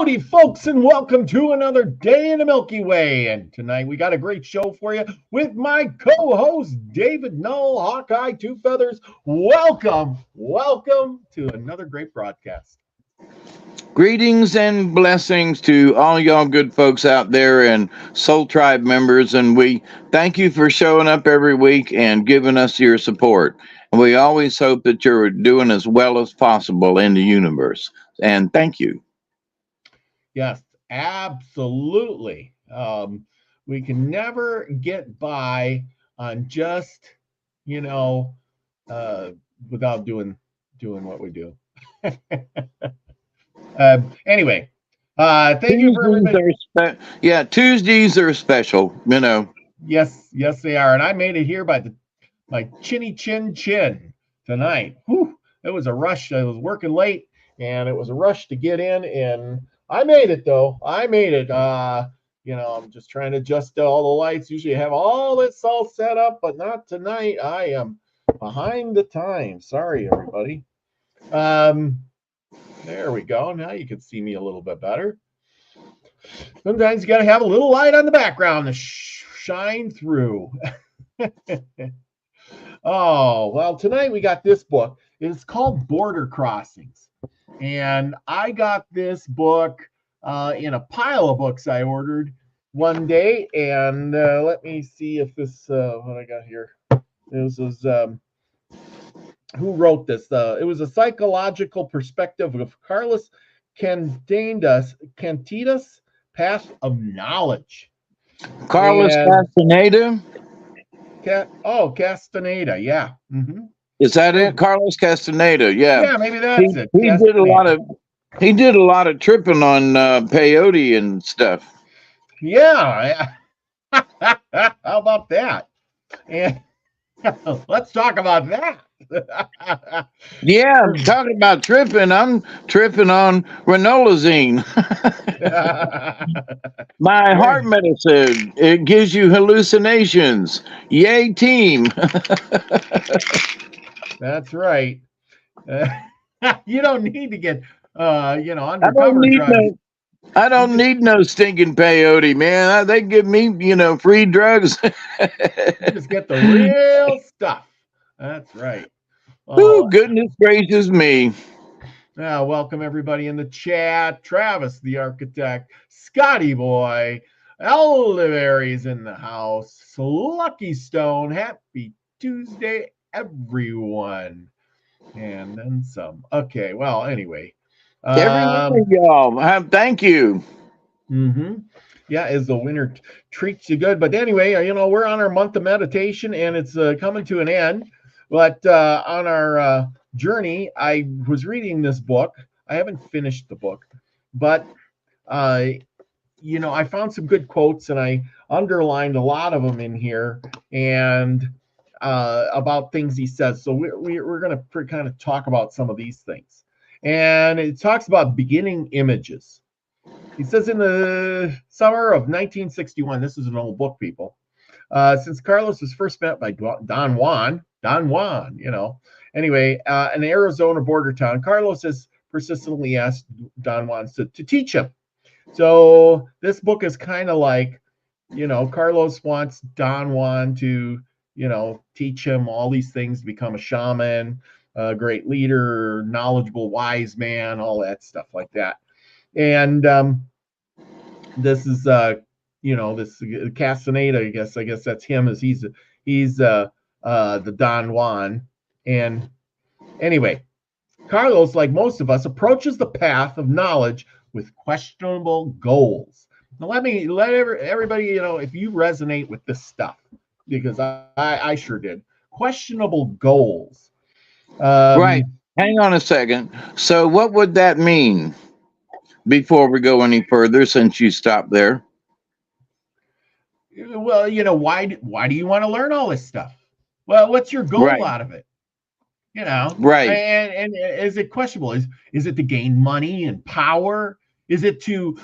Howdy, folks, and welcome to another day in the Milky Way. And tonight we got a great show for you with my co-host, David Null, Hawkeye Two Feathers. Welcome to another great broadcast. Greetings and blessings to all y'all good folks out there and Soul Tribe members. And we thank you for showing up every week and giving us your support. And we always hope that you're doing as well as possible in the universe. And thank you. Yes, absolutely. We can never get by on just, without doing what we do. Anyway, thank you for everybody. Tuesdays are special, Yes, they are. And I made it here by my chinny chin tonight. Whew, it was a rush. I was working late, and it was a rush to get in, and I made it, though. I'm just trying to adjust all the lights. Usually I have all this all set up, but not tonight. I am behind the times. Sorry, everybody. There we go. Now you can see me a little bit better. Sometimes you got to have a little light on the background to shine through. Oh, well, tonight we got this book. It's called Border Crossings. And I got this book in a pile of books I ordered one day. And let me see if this, what I got here. This was, who wrote this? It was a psychological perspective of Carlos Cantidas, Path of Knowledge. Carlos Castaneda? Castaneda, yeah. Mm-hmm. Is that it? Carlos Castaneda, yeah. Yeah, maybe that's it. He did a lot of tripping on peyote and stuff. Yeah. How about that? And let's talk about that. Yeah, talking about tripping. I'm tripping on ranolazine. My heart medicine. It gives you hallucinations. Yay, team. That's right. You don't need to get, undercover drugs. I don't need no stinking peyote, man. They give me, free drugs. Just get the real stuff. That's right. Oh, goodness gracious me. Welcome everybody in the chat. Travis, the architect, Scotty Boy, Elderberry's in the house, Lucky Stone. Happy Tuesday, everyone. And then some. Okay, well, anyway. Everyone, y'all. Thank you. Mm-hmm. Yeah, as the winter treats you good. But anyway, we're on our month of meditation, and it's coming to an end. But on our journey, I was reading this book. I haven't finished the book, but I found some good quotes, and I underlined a lot of them in here, and about things he says. So we're going to kind of talk about some of these things. And it talks about beginning images. He says in the summer of 1961, this is an old book, people, since Carlos was first met by Don Juan, anyway, an Arizona border town, Carlos has persistently asked Don Juan to teach him. So this book is kind of like, Carlos wants Don Juan to, teach him all these things, to become a shaman, a great leader, knowledgeable, wise man, all that stuff like that. And this is, this Castaneda, I guess that's him, as he's the Don Juan. And anyway, Carlos, like most of us, approaches the path of knowledge with questionable goals. Now let everybody, if you resonate with this stuff, because I sure did. Questionable goals. Right. Hang on a second. So what would that mean before we go any further, since you stopped there? Well, why do you want to learn all this stuff? Well, what's your goal out of it? Right. And is it questionable? Is it to gain money and power? Is it to,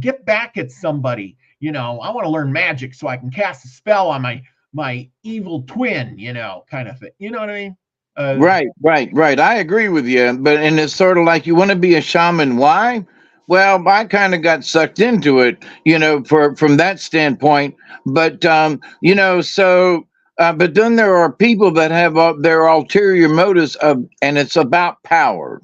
get back at somebody? I want to learn magic so I can cast a spell on my evil twin, kind of thing. You know what I mean? Right. I agree with you. And it's sort of like, you want to be a shaman. Why? Well, I kind of got sucked into it, from that standpoint. But but then there are people that have their ulterior motives and it's about power.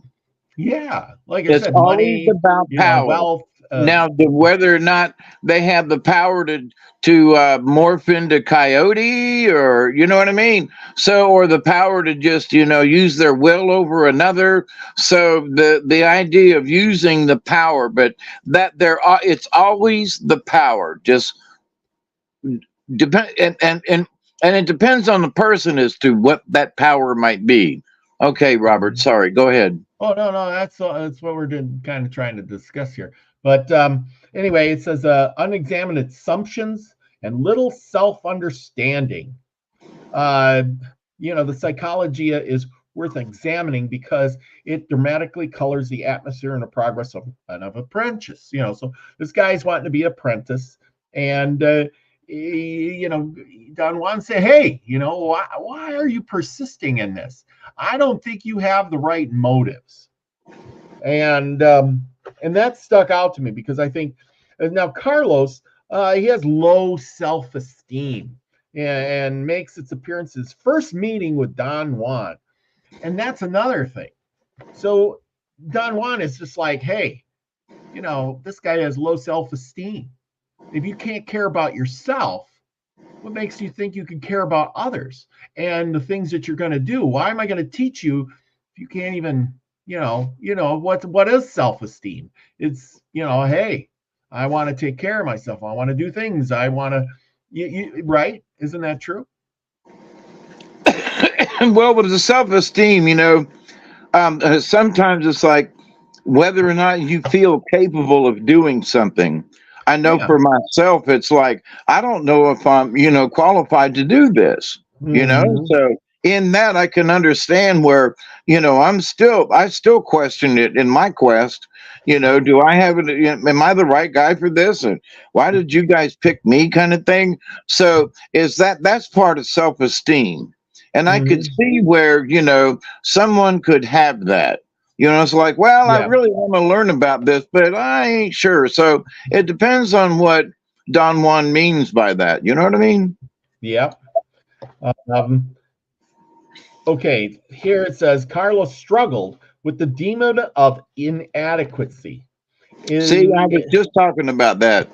Yeah, like I It's said, always money, about power. wealth. Now, whether or not they have the power to morph into coyote, or you know what I mean, or the power to just use their will over another. So the idea of using the power, but that it's always the power. Just depend and it depends on the person as to what that power might be. Okay, Robert. Sorry. Go ahead. Oh no, that's what we're kind of trying to discuss here. But anyway, it says unexamined assumptions and little self-understanding. Uh, the psychology is worth examining because it dramatically colors the atmosphere and the progress of an apprentice. So this guy's wanting to be an apprentice, and Don Juan said, "Hey, why are you persisting in this? I don't think you have the right motives." And that stuck out to me because I think now Carlos, he has low self-esteem and makes its appearance his first meeting with Don Juan, and that's another thing. So Don Juan is just like, hey, this guy has low self-esteem. If you can't care about yourself, what makes you think you can care about others and the things that you're going to do? Why am I going to teach you if you can't even, what is self-esteem? It's, hey, I want to take care of myself. I want to do things. I want to, right? Isn't that true? Well, with the self-esteem, sometimes it's like whether or not you feel capable of doing something. I know Yeah. for myself, it's like, I don't know if I'm, qualified to do this, Mhm. So in that, I can understand where, I still question it in my quest. Do I have it? Am I the right guy for this? And why did you guys pick me, kind of thing? So that's part of self-esteem. And I could Mhm. see where, someone could have that. It's like, well, I Yeah. really want to learn about this, but I ain't sure. So it depends on what Don Juan means by that. You know what I mean? Yep. Um, okay, here it says Carlos struggled with the demon of inadequacy. See, I was Is just talking about that.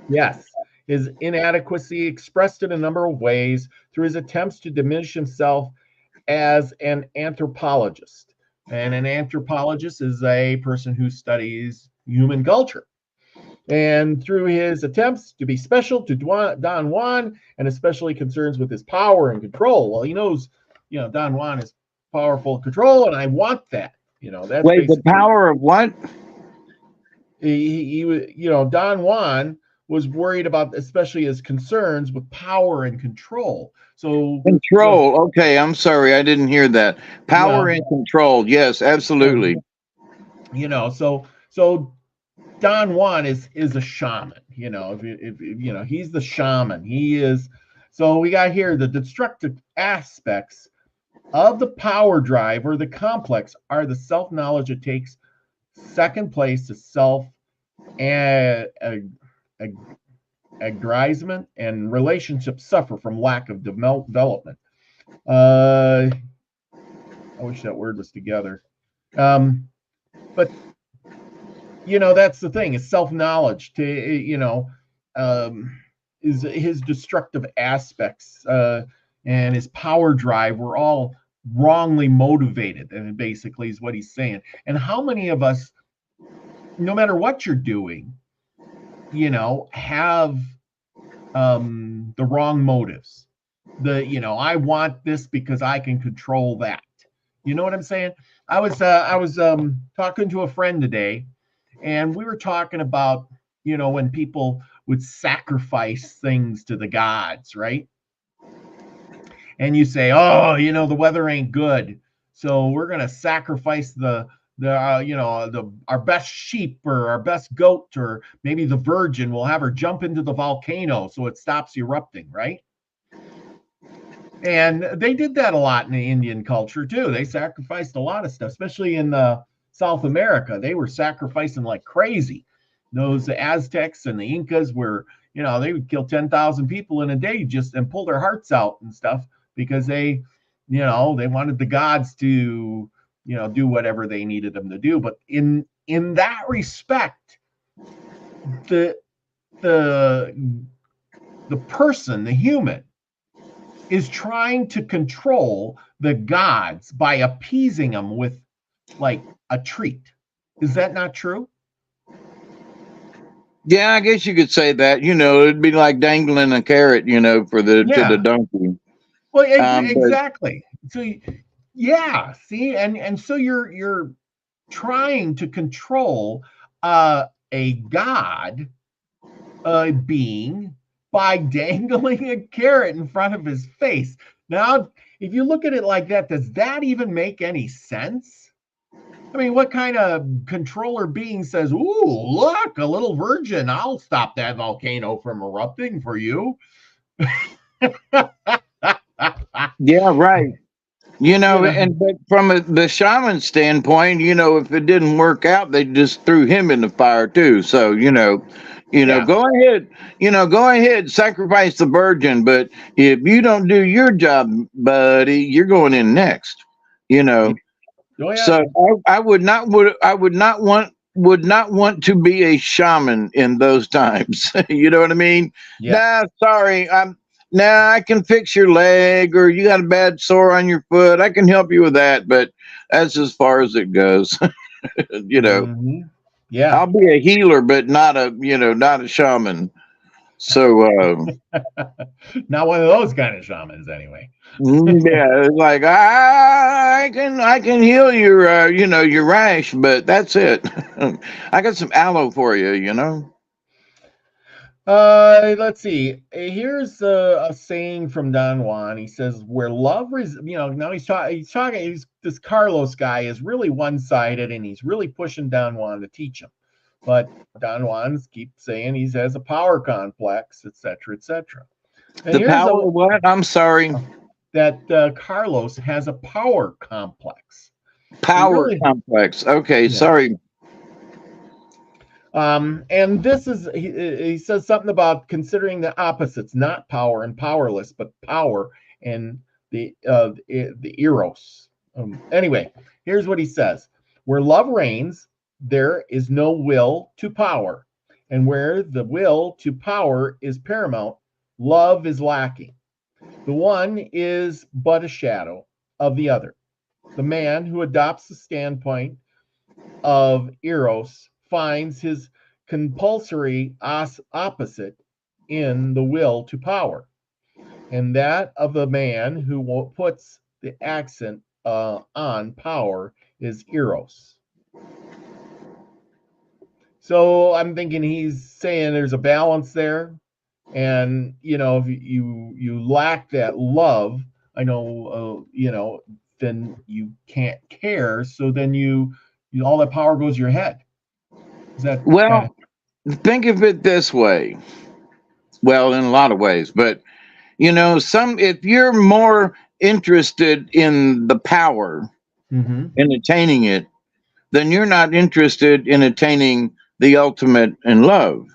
Yes, his inadequacy expressed in a number of ways through his attempts to diminish himself as an anthropologist. And an anthropologist is a person who studies human culture. And through his attempts to be special to Don Juan, and especially concerns with his power and control. Well, he knows, Don Juan is powerful control, and I want that. That's Wait, the basically power of what? Don Juan was worried about especially his concerns with power and control. So, Control. Okay, I'm sorry, I didn't hear that. Power well, and control. Yes, absolutely. so Don Juan is a shaman. If he's the shaman. He is. So we got here the destructive aspects of the power drive or the complex are the self knowledge it takes second place to self and aggrandizement and relationships suffer from lack of development. I wish that word was together. But that's the thing. Is self knowledge to is his destructive aspects and his power drive were all wrongly motivated, and basically is what he's saying. And how many of us, no matter what you're doing, have the wrong motives. I want this because I can control that. You know what I'm saying? I was talking to a friend today, and we were talking about when people would sacrifice things to the gods, right? And you say, oh, the weather ain't good, so we're gonna sacrifice our best sheep or our best goat, or maybe the virgin. We'll have her jump into the volcano so it stops erupting, right? And they did that a lot in the Indian culture too. They sacrificed a lot of stuff, especially in the South America, they were sacrificing like crazy. Those Aztecs and the Incas were, they would kill 10,000 people in a day just and pull their hearts out and stuff because they wanted the gods to, do whatever they needed them to do. But in that respect, the person, the human, is trying to control the gods by appeasing them with like a treat. Is that not true? Yeah, I guess you could say that. It'd be like dangling a carrot, to the donkey. Well, exactly. So yeah, see, and so you're trying to control a god being by dangling a carrot in front of his face. Now, if you look at it like that, does that even make any sense? I mean, what kind of controller being says, "Ooh, look, a little virgin, I'll stop that volcano from erupting for you"? Yeah, right. But from the shaman standpoint, if it didn't work out, they just threw him in the fire too. So, go ahead, sacrifice the virgin. But if you don't do your job, buddy, you're going in next. Oh, yeah. So I would not want to be a shaman in those times. You know what I mean? Yeah. Nah, sorry, I can fix your leg, or you got a bad sore on your foot. I can help you with that, but that's as far as it goes. Mm-hmm. Yeah. I'll be a healer, but not a shaman. So not one of those kind of shamans, anyway. Yeah, it's like I can heal your your rash, but that's it. I got some aloe for you. Let's see. Here's a saying from Don Juan. He says, "Where love is, now he's talking. This Carlos guy is really one-sided, and he's really pushing Don Juan to teach him. But Don Juan keeps saying he has a power complex, etc., etc. The power what? I'm sorry. That Carlos has a power complex. Power complex. Okay, yeah. Sorry. And this is, he says something about considering the opposites, not power and powerless, but power and the eros. Anyway, here's what he says. Where love reigns, there is no will to power. And where the will to power is paramount, love is lacking. The one is but a shadow of the other. The man who adopts the standpoint of eros finds his compulsory opposite in the will to power, and that of the man who puts the accent on power is eros. So I'm thinking he's saying there's a balance there, and if you lack that love, I know then you can't care, so then you all that power goes to your head. Is that think of it this way? Well, in a lot of ways, but if you're more interested in the power and attaining it, then you're not interested in attaining the ultimate in love.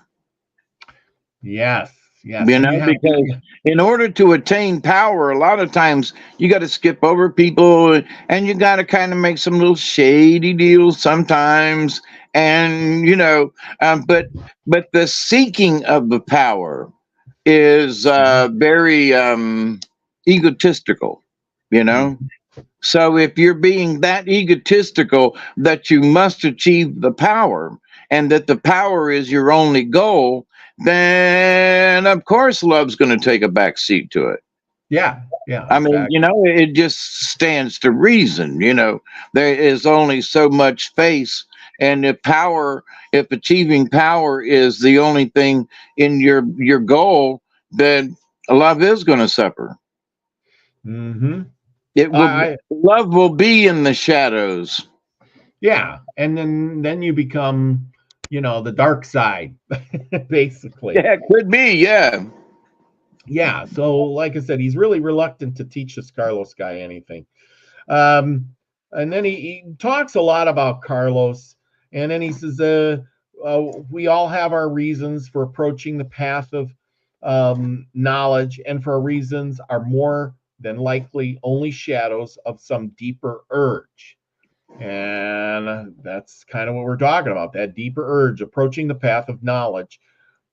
Yes. Because in order to attain power, a lot of times you got to skip over people, and you got to kind of make some little shady deals sometimes. And but the seeking of the power is very egotistical. So if you're being that egotistical that you must achieve the power, and that the power is your only goal, then of course love's going to take a back seat to it. Yeah. I mean, it just stands to reason. There is only so much space, and if achieving power is the only thing in your goal, then love is going to suffer. Love will be in the shadows. Yeah, and then you become, the dark side, basically. Yeah, it could be. Yeah. Yeah. So, like I said, he's really reluctant to teach this Carlos guy anything. and then he talks a lot about Carlos, and then he says, we all have our reasons for approaching the path of knowledge, and for our reasons are more than likely only shadows of some deeper urge. And that's kind of what we're talking about, that deeper urge, approaching the path of knowledge,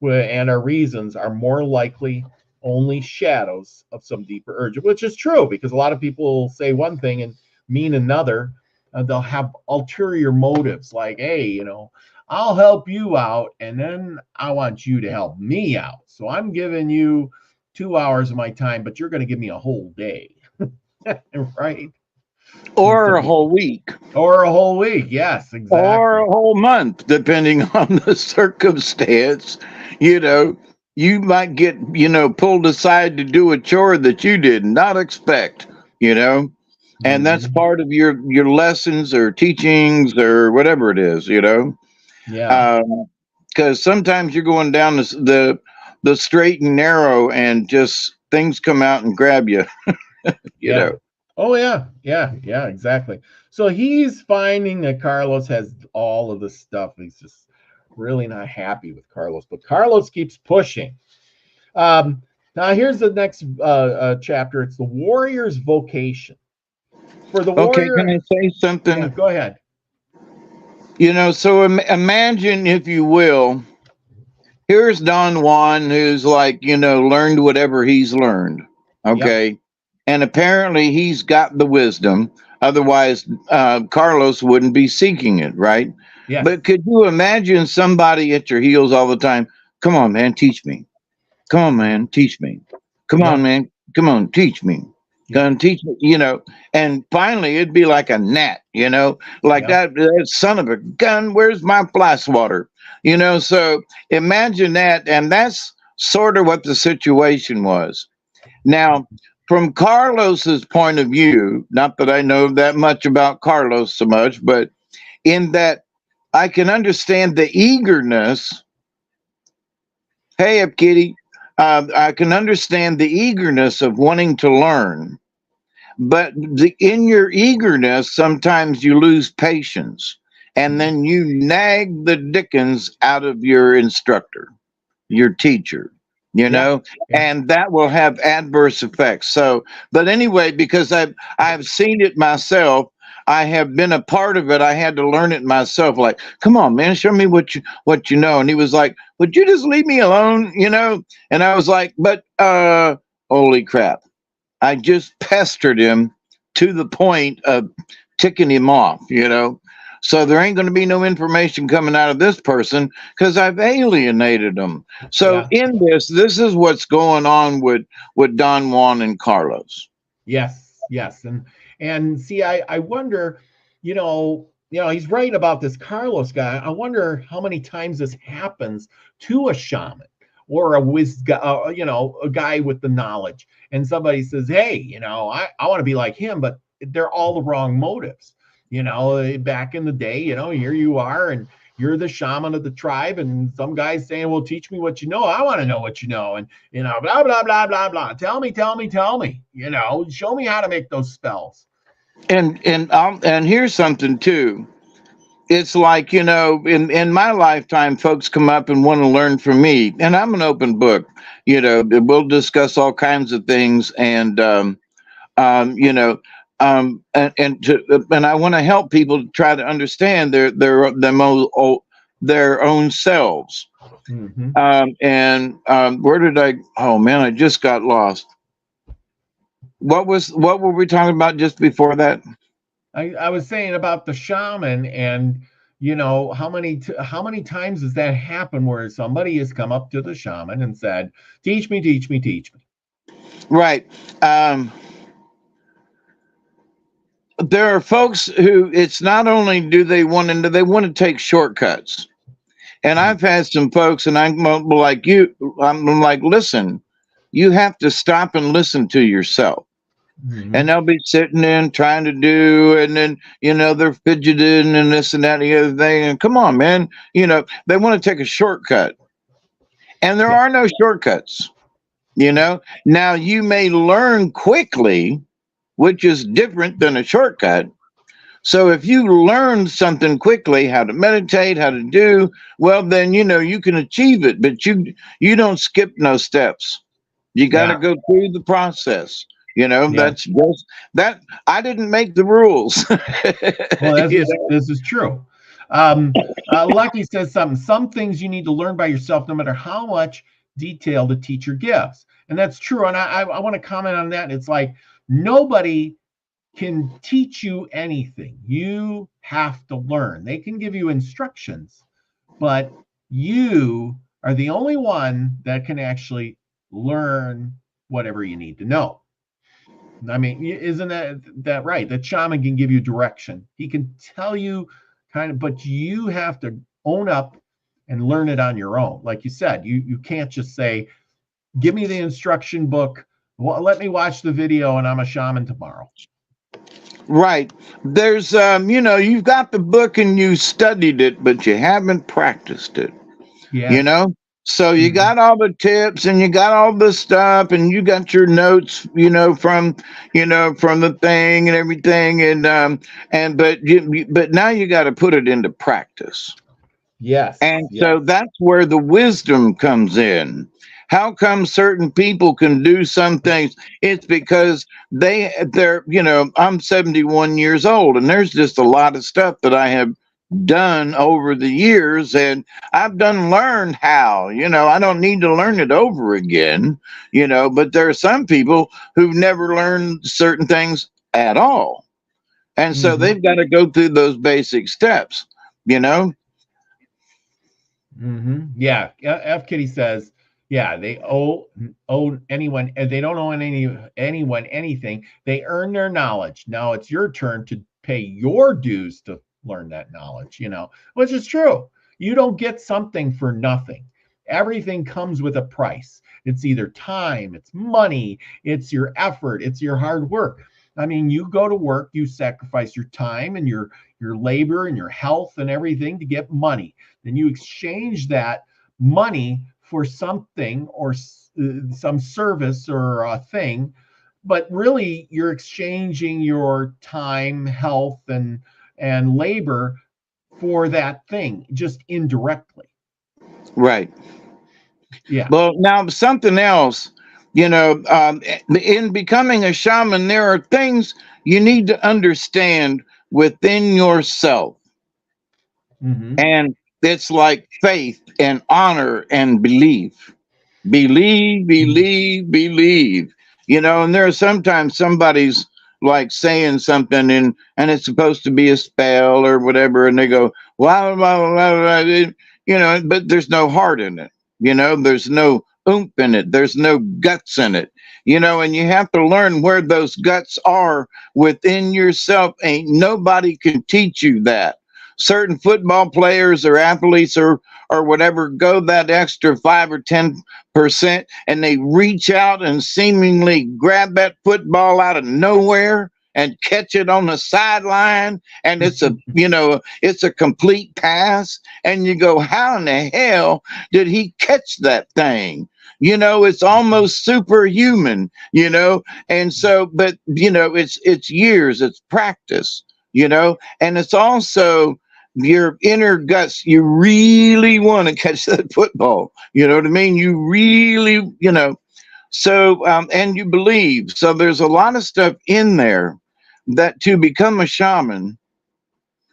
and our reasons are more likely only shadows of some deeper urge, which is true, because a lot of people will say one thing and mean another. They'll have ulterior motives, like, hey, I'll help you out, and then I want you to help me out. So I'm giving you 2 hours of my time, but you're going to give me a whole day. Right? Or a whole week. Or a whole week. Yes, exactly. Or a whole month, depending on the circumstance. You might get, pulled aside to do a chore that you did not expect, and that's part of your lessons or teachings or whatever it is, Yeah. Because sometimes you're going down the straight and narrow, and just things come out and grab you. Yeah. Oh yeah, exactly. So he's finding that Carlos has all of this stuff. He's just really not happy with Carlos, but Carlos keeps pushing. Now here's the next chapter. It's the warrior's vocation. For the Okay, warrior. can I say something? Yeah, go ahead. So imagine, if you will, here's Don Juan, who's like, learned whatever he's learned. Okay. Yep. And apparently he's got the wisdom. Otherwise, Carlos wouldn't be seeking it, right? Yes. But could you imagine somebody at your heels all the time? Come on, man, teach me. Come on, man, teach me. Come on, man. Come on, teach me. Gonna teach me, and finally it'd be like a gnat, like that son of a gun. Where's my fly swatter? So imagine that. And that's sort of what the situation was. Now, from Carlos's point of view, not that I know that much about Carlos so much, but in that I can understand the eagerness. Hey, up, kitty. I can understand the eagerness of wanting to learn, but in your eagerness, sometimes you lose patience, and then you nag the dickens out of your instructor, your teacher, and that will have adverse effects. So, but anyway, because I've seen it myself, I have been a part of it. I had to learn it myself. Like, come on, man, show me what you know. And he was like, would you just leave me alone? And I was like, but holy crap. I just pestered him to the point of ticking him off, So there ain't going to be no information coming out of this person because I've alienated them. So in this is what's going on with Don Juan and Carlos. Yes. And see, I wonder, he's right about this Carlos guy. I wonder how many times this happens to a shaman or a a guy with the knowledge, and somebody says, hey, I want to be like him, but they're all the wrong motives. Back in the day, here you are, and you're the shaman of the tribe, and some guy's saying, well, teach me what you know. I want to know what you know. And, blah, blah, blah, blah, blah. Tell me, show me how to make those spells. And here's something too. It's like, in my lifetime, folks come up and want to learn from me, and I'm an open book. We'll discuss all kinds of things, and and I want to help people to try to understand their own selves. Mm-hmm. Where did I? Oh man, I just got lost. What were we talking about just before that? I was saying about the shaman, and how many times does that happen where somebody has come up to the shaman and said, teach me. Right. There are folks who, it's not only do they want to take shortcuts. And I've had some folks, and I'm like you, I'm like, listen, you have to stop and listen to yourself. Mm-hmm. And they'll be sitting in trying to do, and then, they're fidgeting and this and that and the other thing. And come on, man, they want to take a shortcut. And there are no shortcuts, Now you may learn quickly, which is different than a shortcut, So if you learn something quickly, how to meditate, how to do, well, then, you can achieve it, but you don't skip no steps. You got to Yeah. go through the process. Yeah. That's just that. I didn't make the rules. Well, this You is this is true. Lucky says something. Some things you need to learn by yourself, no matter how much detail the teacher gives, and that's true. And I want to comment on that. It's like nobody can teach you anything. You have to learn. They can give you instructions, but you are the only one that can actually learn whatever you need to know. I mean, isn't that right? The shaman can give you direction. He can tell you kind of, but you have to own up and learn it on your own. Like you said, you can't just say, "Give me the instruction book. Well, let me watch the video, and I'm a shaman tomorrow." Right. There's you've got the book and you studied it, but you haven't practiced it. Yeah. you know so you Mhm. got all the tips and you got all the stuff and you got your notes, from the thing and everything, but now you got to put it into practice. Yes. And so Yes. that's where the wisdom comes in. How come certain people can do some things? It's because I'm 71 years old, and there's just a lot of stuff that I have done over the years, and I've done learned how. I don't need to learn it over again, but there are some people who've never learned certain things at all. And so Hmm. they've got to go through those basic steps, you know? Yeah. F. Kitty says, yeah, they owe anyone, and they don't owe anyone anything. They earn their knowledge. Now it's your turn to pay your dues to learn that knowledge. Which is true. You don't get something for nothing. Everything comes with a price. It's either time, it's money, it's your effort, it's your hard work. I mean, you go to work, you sacrifice your time and your labor and your health and everything to get money. Then you exchange that money for something or some service or a thing, but really you're exchanging your time, health, and labor for that thing, just indirectly. Right. Yeah. Well, now something else, in becoming a shaman, there are things you need to understand within yourself. Hmm. And it's like faith and honor and belief. Believe, believe, believe. And there are sometimes somebody's like saying something and it's supposed to be a spell or whatever, and they go, blah, blah, blah, blah, blah, but there's no heart in it. There's no oomph in it. There's no guts in it. And you have to learn where those guts are within yourself. Ain't nobody can teach you that. Certain football players or athletes or whatever go that extra 5 or 10%, and they reach out and seemingly grab that football out of nowhere and catch it on the sideline, and it's a complete pass, and you go, how in the hell did he catch that thing? It's almost superhuman. And so, but it's years, it's practice. And it's also your inner guts. You really want to catch that football. You know what I mean? You really, so, and you believe. So there's a lot of stuff in there that to become a shaman,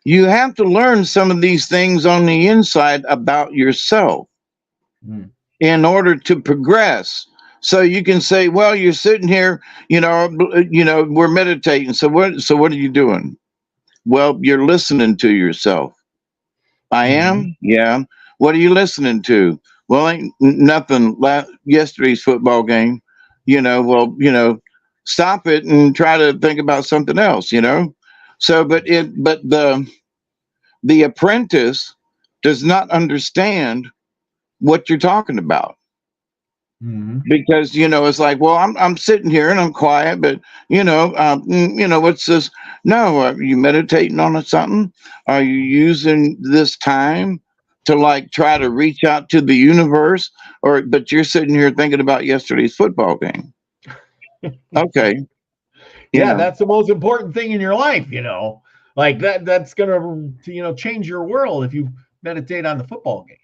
you have to learn some of these things on the inside about yourself Mm. in order to progress. So you can say, well, you're sitting here, we're meditating. So what are you doing? Well, you're listening to yourself. I Hmm. am? Yeah. What are you listening to? Well, ain't nothing. Yesterday's football game. Well, stop it and try to think about something else. So, but the apprentice does not understand what you're talking about, Hmm. because it's like, well, I'm sitting here and I'm quiet, but what's this? No, are you meditating on something? Are you using this time to like try to reach out to the universe, but you're sitting here thinking about yesterday's football game? Okay, you Yeah, know, that's the most important thing in your life. Like that's gonna, change your world if you meditate on the football game.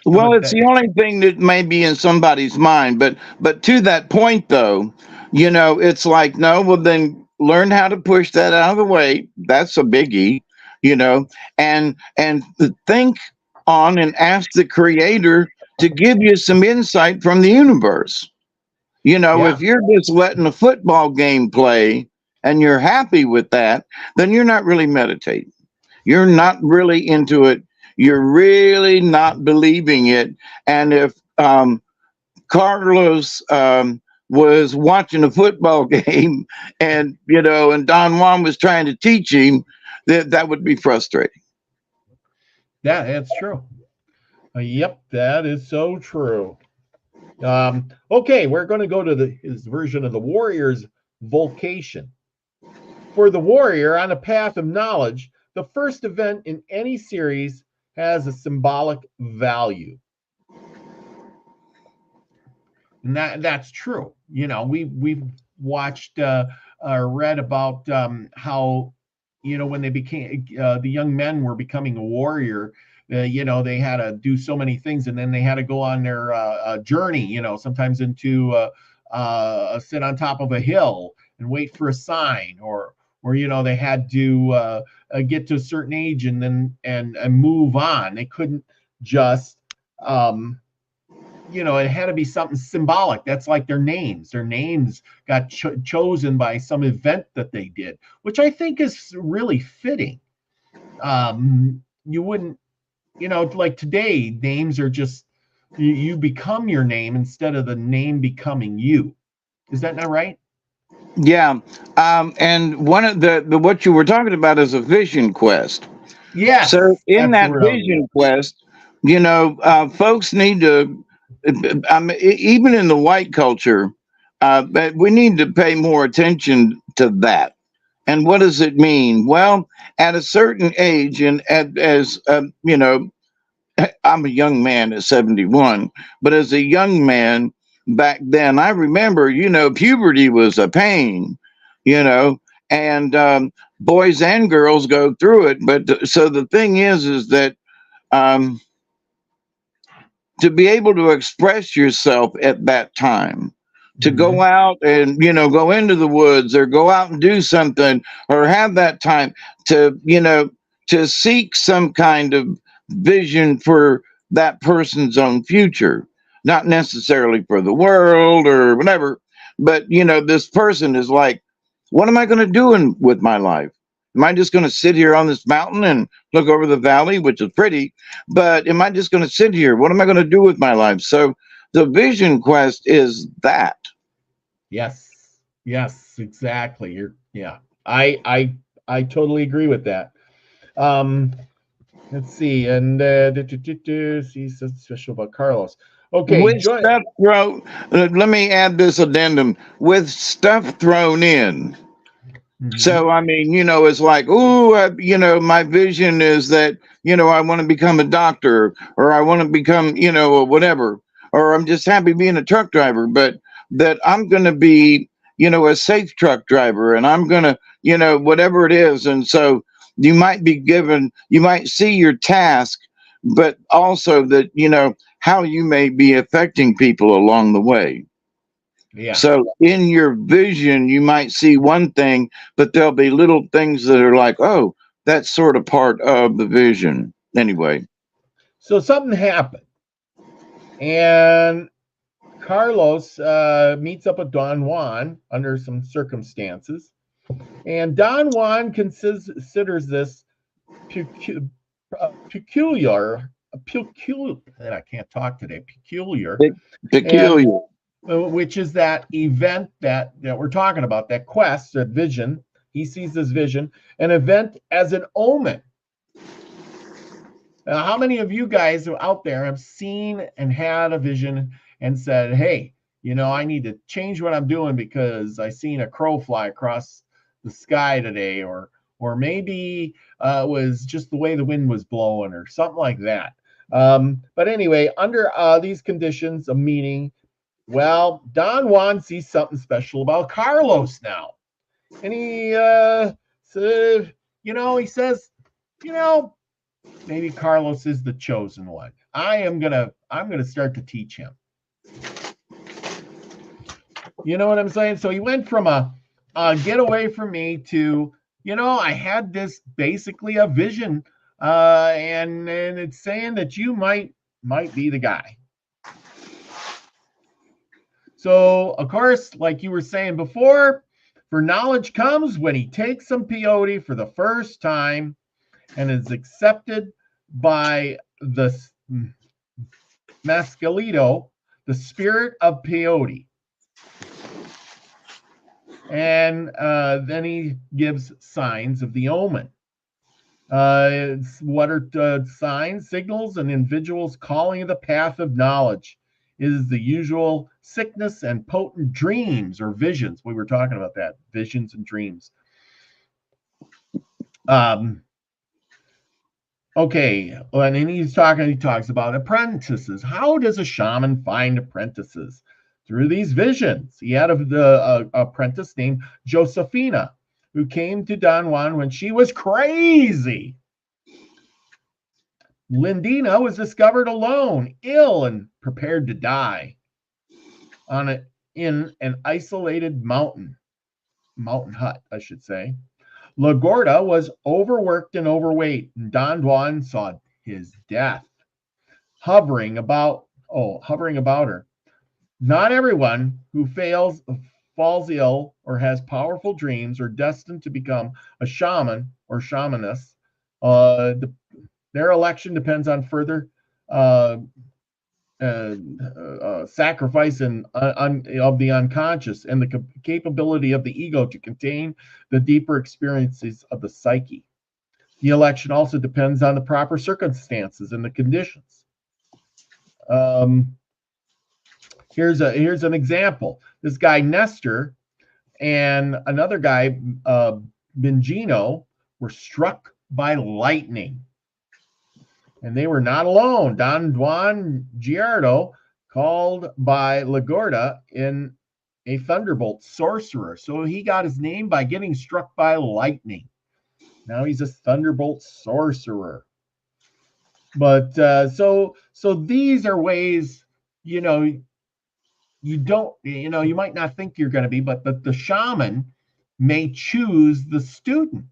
Well, But it's the only thing that may be in somebody's mind, but to that point though, it's like, no, well then learn how to push that out of the way. That's a biggie, you know, and think on and ask the creator to give you some insight from the universe. yeah, If you're just letting a football game play and you're happy with that, then you're not really meditating. You're not really into it. You're really not believing it. And if Carlos was watching a football game and Don Juan was trying to teach him, that would be frustrating. yeah, that's true. Yep, that is so true. Okay, we're going to go to his version of the warrior's vocation. For the warrior on a path of knowledge, the first event in any series has a symbolic value. And that's true. We've watched read about how when they became the young men were becoming a warrior. They had to do so many things, and then they had to go on their journey. Sometimes into sit on top of a hill and wait for a sign, or they had to get to a certain age and then and move on. They couldn't just it had to be something symbolic. That's like their names. Their names got chosen by some event that they did, which I think is really fitting. You wouldn't, like today, names are just, you become your name instead of the name becoming you. Is that not right? Yeah. And one of the what you were talking about is a vision quest. So Yes, in that's that really good. vision quest, folks need to, even in the white culture, but we need to pay more attention to that. And what does it mean? Well, at a certain age, and as I'm a young man at 71, but as a young man back then, I remember, puberty was a pain, you know, and boys and girls go through it. But so the thing is that um, to be able to express yourself at that time, to go Mhm. out and go into the woods or go out and do something or have that time to to seek some kind of vision for that person's own future, not necessarily for the world or whatever, but this person is like, what am I going to do with my life? Am I just going to sit here on this mountain and look over the valley, which is pretty, but am I just going to sit here? What am I going to do with my life? So the vision quest is that. Yes, yes, exactly. Yeah. I totally agree with that. Um, let's see, and see something special about Carlos. Okay, With join. stuff thrown, let me add this addendum, with stuff thrown in. Mhm. So, I mean, it's like, ooh, my vision is that, I want to become a doctor or I want to become, whatever, or I'm just happy being a truck driver, but that I'm going to be, a safe truck driver and I'm going to, whatever it is. And so you might see your task, but also that, how you may be affecting people along the way. Yeah. So in your vision, you might see one thing, but there'll be little things that are like, oh, that's sort of part of the vision. Anyway, So something happened, and Carlos meets up with Don Juan under some circumstances, and Don Juan considers this pecu- peculiar, peculiar. I can't talk today. Peculiar, pe- and peculiar. which is that event that we're talking about, that quest, that vision. He sees this vision, an event as an omen. Now, how many of you guys out there have seen and had a vision and said, "Hey, I need to change what I'm doing because I seen a crow fly across the sky today," or maybe it was just the way the wind was blowing, or something like that. But anyway, under these conditions of meeting, well, Don Juan sees something special about Carlos now, and he So, he says, maybe Carlos is the chosen one. I'm gonna start to teach him. You know what I'm saying? So he went from a get away from me to, I had this basically a vision, and it's saying that you might be the guy. So, of course, like you were saying before, for knowledge comes when he takes some peyote for the first time and is accepted by the Mescalito, the spirit of peyote. And then he gives signs of the omen. What are signs, signals, and individuals calling the path of knowledge? Is the usual sickness and potent dreams or visions. We were talking about that, visions and dreams. Okay, and then he talks about apprentices. How does a shaman find apprentices? Through these visions. He had the apprentice named Josefina, who came to Don Juan when she was crazy. Lindina was discovered alone, ill, and prepared to die in an isolated mountain hut, I should say. LaGorda was overworked and overweight, and Don Juan saw his death hovering about her. Not everyone who falls ill or has powerful dreams are destined to become a shaman or shamaness. Their election depends on further sacrifice of the unconscious and the capability of the ego to contain the deeper experiences of the psyche. The election also depends on the proper circumstances and the conditions. Here's an example. This guy Nestor and another guy Bingino were struck by lightning. And they were not alone. Don Juan Giardo, called by LaGorda in a thunderbolt sorcerer. So he got his name by getting struck by lightning. Now he's a thunderbolt sorcerer. But so these are ways, you don't, you might not think you're going to be, but the shaman may choose the student,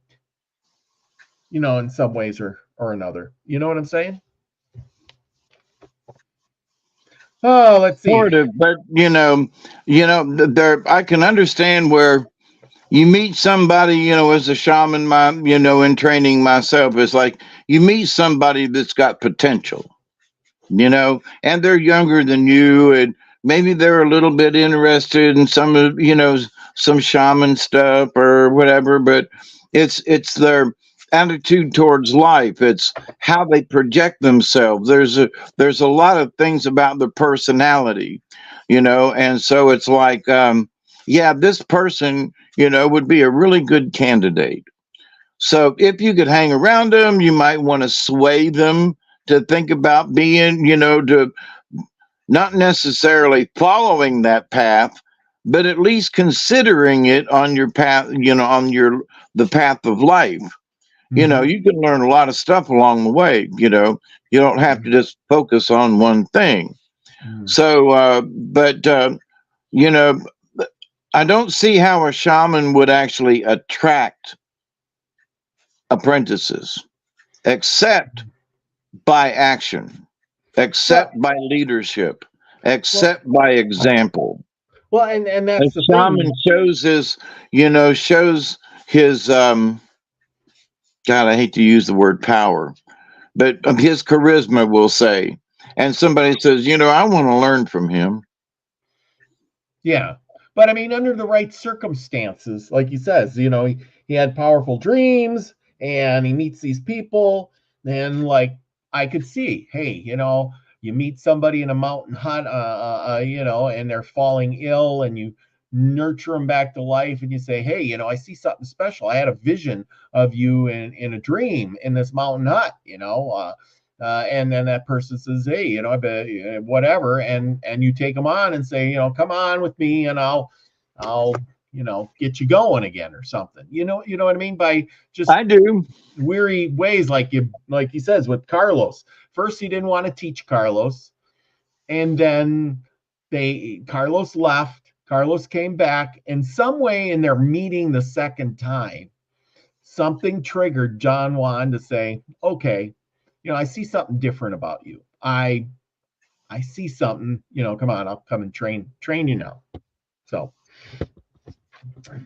in some ways or another. You know what I'm saying? Oh, let's see. Sort of, but there I can understand where you meet somebody, as a shaman, in training myself, it's like you meet somebody that's got potential, and they're younger than you, and maybe they're a little bit interested in some of, some shaman stuff or whatever, but it's their attitude towards life. It's how they project themselves. There's a lot of things about the personality, and so it's like, this person, would be a really good candidate. So if you could hang around them, you might want to sway them to think about being, to not necessarily following that path, but at least considering it on your path, on the path of life. Mm-hmm. You can learn a lot of stuff along the way. You don't have to just focus on one thing. Mm-hmm. So, but I don't see how a shaman would actually attract apprentices, except by action, except by leadership, except by example. Well, and that's the shaman shows his God, I hate to use the word power, but his charisma, we'll say. And somebody says, I want to learn from him. Yeah. But I mean, under the right circumstances, like he says, he had powerful dreams and he meets these people. And like, I could see, hey, you meet somebody in a mountain hut, and they're falling ill, and you nurture them back to life, and you say, hey, I see something special. I had a vision of you in a dream in this mountain hut, and then that person says, hey, I bet whatever, and you take them on and say, come on with me, and I'll get you going again or something. You know what I mean? By just I do. weary ways, like he says with Carlos. First, he didn't want to teach Carlos, and then Carlos left. Carlos came back, and some way in their meeting the second time, something triggered John Juan to say, "Okay, I see something different about you. I see something. Come on, I'll come and train you now." So,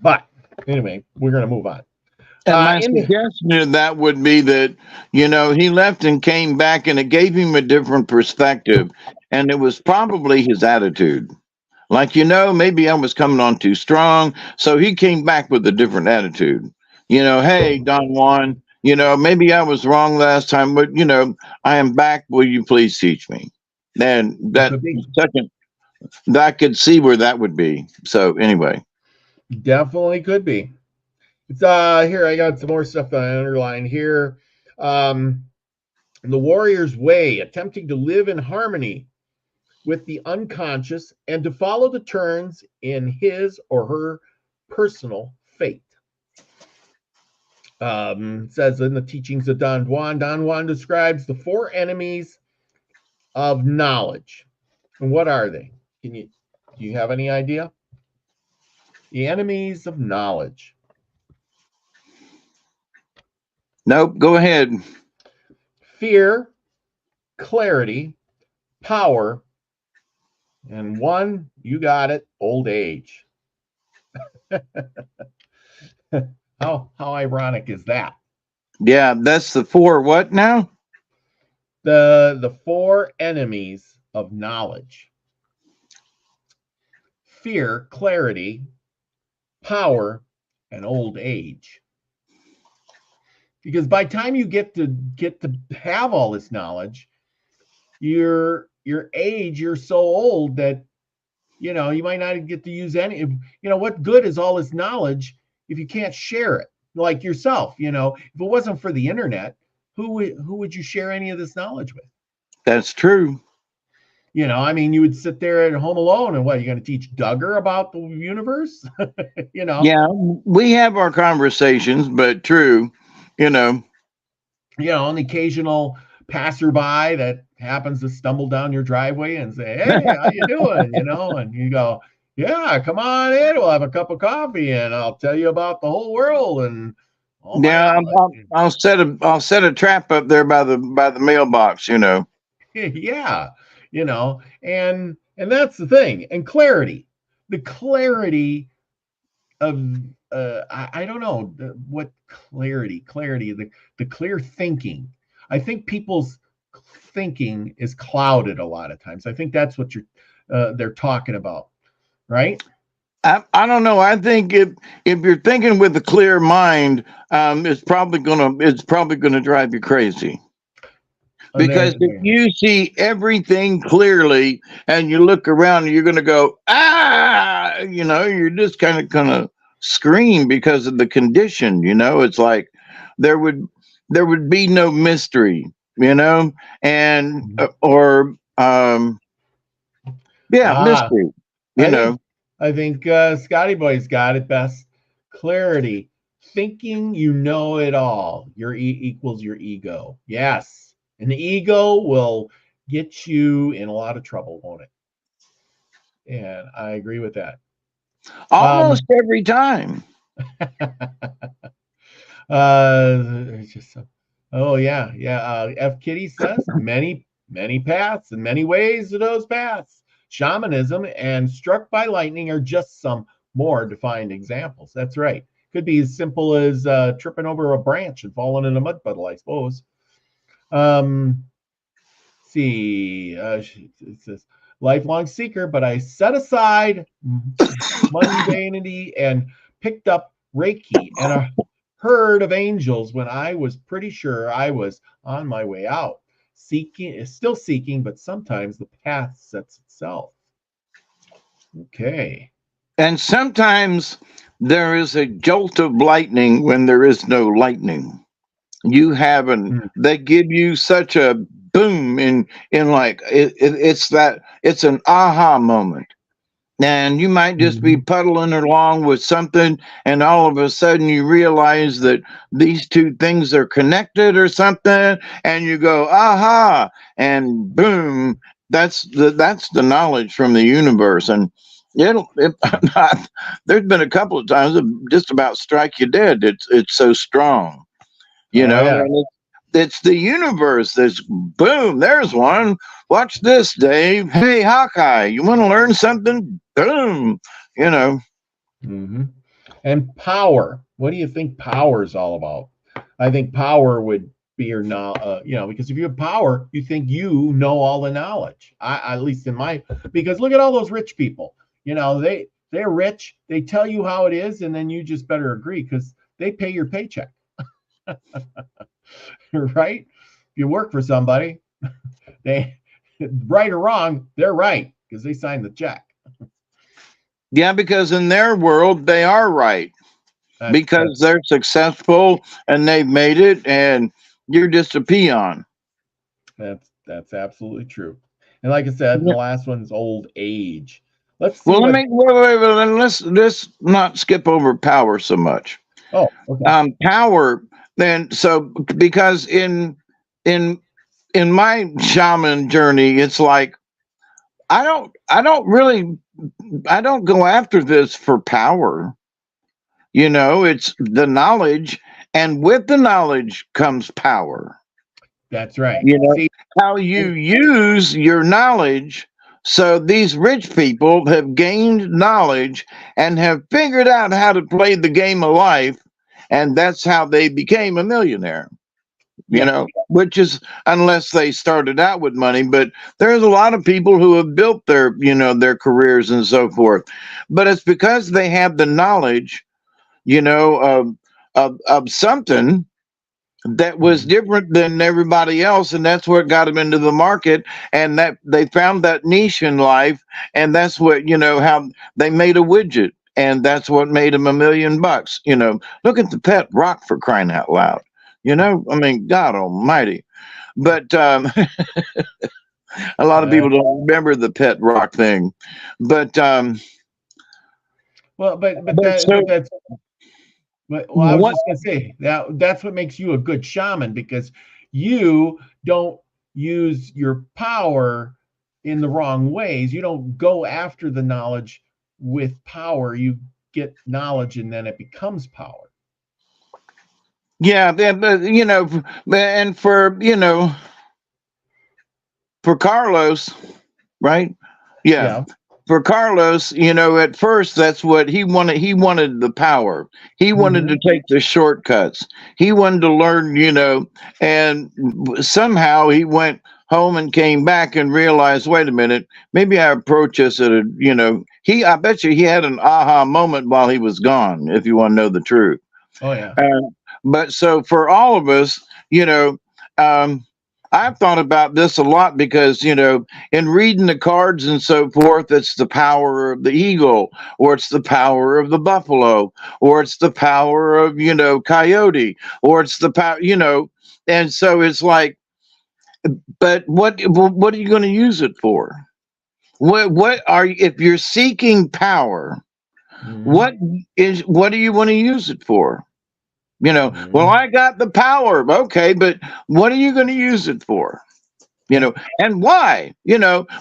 but anyway, we're gonna move on. And my suggestion to that would be that, he left and came back, and it gave him a different perspective. And it was probably his attitude. Like, maybe I was coming on too strong. So he came back with a different attitude. Hey, Don Juan, maybe I was wrong last time, but, I am back. Will you please teach me? And I could see where that would be. So anyway. Definitely could be. It's here, I got some more stuff that I underlined here. The warrior's way, attempting to live in harmony with the unconscious and to follow the turns in his or her personal fate. Says in the teachings of Don Juan describes the 4 enemies of knowledge. And what are they? Do you have any idea? The enemies of knowledge. Nope, go ahead. Fear, clarity, power, and one, you got it, old age. How ironic is that? Yeah, that's the 4 what now? The 4 enemies of knowledge. Fear, clarity, power, and old age. Because by the time you get to have all this knowledge, your age, you're so old that you might not get to use any. What good is all this knowledge if you can't share it? Like yourself, if it wasn't for the internet, who would you share any of this knowledge with? That's true. You would sit there at home alone, and what, you're going to teach Duggar about the universe? Yeah, we have our conversations, but true. An occasional passerby that happens to stumble down your driveway and say, "Hey, how you doing?" And you go, "Yeah, come on in. We'll have a cup of coffee, and I'll tell you about the whole world." And I'll set a trap up there by the mailbox. Yeah, and that's the thing. And clarity, the clarity of. I don't know what clarity, the clear thinking. I think people's thinking is clouded a lot of times. I think that's what they're talking about, right? I don't know. I think if you're thinking with a clear mind, it's probably gonna drive you crazy. Because if you see everything clearly and you look around, you're gonna go, you're just kind of scream because of the condition. It's like there would be no mystery, and mystery. I think Scotty Boy's got it best. Clarity, thinking you know it all. Your equals your ego. Yes, and the ego will get you in a lot of trouble, won't it? And I agree with that. Almost every time. F. Kitty says many paths and many ways to those paths. Shamanism and struck by lightning are just some more defined examples. That's right. Could be as simple as tripping over a branch and falling in a mud puddle, I suppose. It says lifelong seeker, but I set aside mundanity and picked up Reiki and a herd of angels when I was pretty sure I was on my way out. Still seeking, but sometimes the path sets itself. Okay. And sometimes there is a jolt of lightning when there is no lightning. They give you such a boom in like it's an aha moment. And you might just be Mhm. puddling along with something, and all of a sudden you realize that these two things are connected or something, and you go, aha, and boom, that's the knowledge from the universe. And it there's been a couple of times it just about strike you dead. It's so strong, Oh yeah. and it's the universe that's boom, there's one. Watch this, Dave. Hey, Hawkeye, you want to learn something? Boom, you know. Hmm. And power. What do you think power is all about? I think power would be your because if you have power, you think you know all the knowledge. At least in my, because look at all those rich people. They're rich. They tell you how it is, and then you just better agree because they pay your paycheck, right? If you work for somebody, they right or wrong, they're right because they signed the check. Yeah, because in their world they are right That's because they're successful and they've made it, and you're just a peon. that's absolutely true. And like I said, the Yeah. last one's old age. Let's see Well, let what. me wait, let's not skip over power so much. Oh, okay. Power, then, so because in in my shaman journey, it's like I don't go after this for power. It's the knowledge, and with the knowledge comes power. That's right. You know See, how you use your knowledge. So these rich people have gained knowledge and have figured out how to play the game of life, and that's how they became a millionaire. yeah, Which is, unless they started out with money, but there's a lot of people who have built their careers and so forth. But it's because they have the knowledge, of something that was mhm, different than everybody else, and that's what got them into the market, and that they found that niche in life, and that's what how they made a widget, and that's what made them $1 million. Look at the pet rock, for crying out loud. I mean, God almighty. But a lot of uh, people don't remember the pet rock thing. But well, but but that but so that's well, I was what just gonna say that's what makes you a good shaman because you don't use your power in the wrong ways. You don't go after the knowledge with power. You get knowledge and then it becomes power. yeah, but and for Carlos, right? Yeah. Yeah. For Carlos, at first that's what he wanted. He wanted the power. He wanted to Hmm. take the shortcuts. He wanted to learn, and somehow he went home and came back and realized, wait a minute, maybe I approach this at I bet you he had an aha moment while he was gone, if you want to know the truth. Oh yeah. Uh, but so for all of us, um, I've thought about this a lot because, in reading the cards and so forth, it's the power of the eagle, or it's the power of the buffalo, or it's the power of, coyote, or it's the power, and so it's like, but what are you going to use it for? What are you, if you're seeking power, Hmm. what do you want to use it for? Well, Hmm. I got the power. Okay, but what are you going to use it for? Yeah. And why?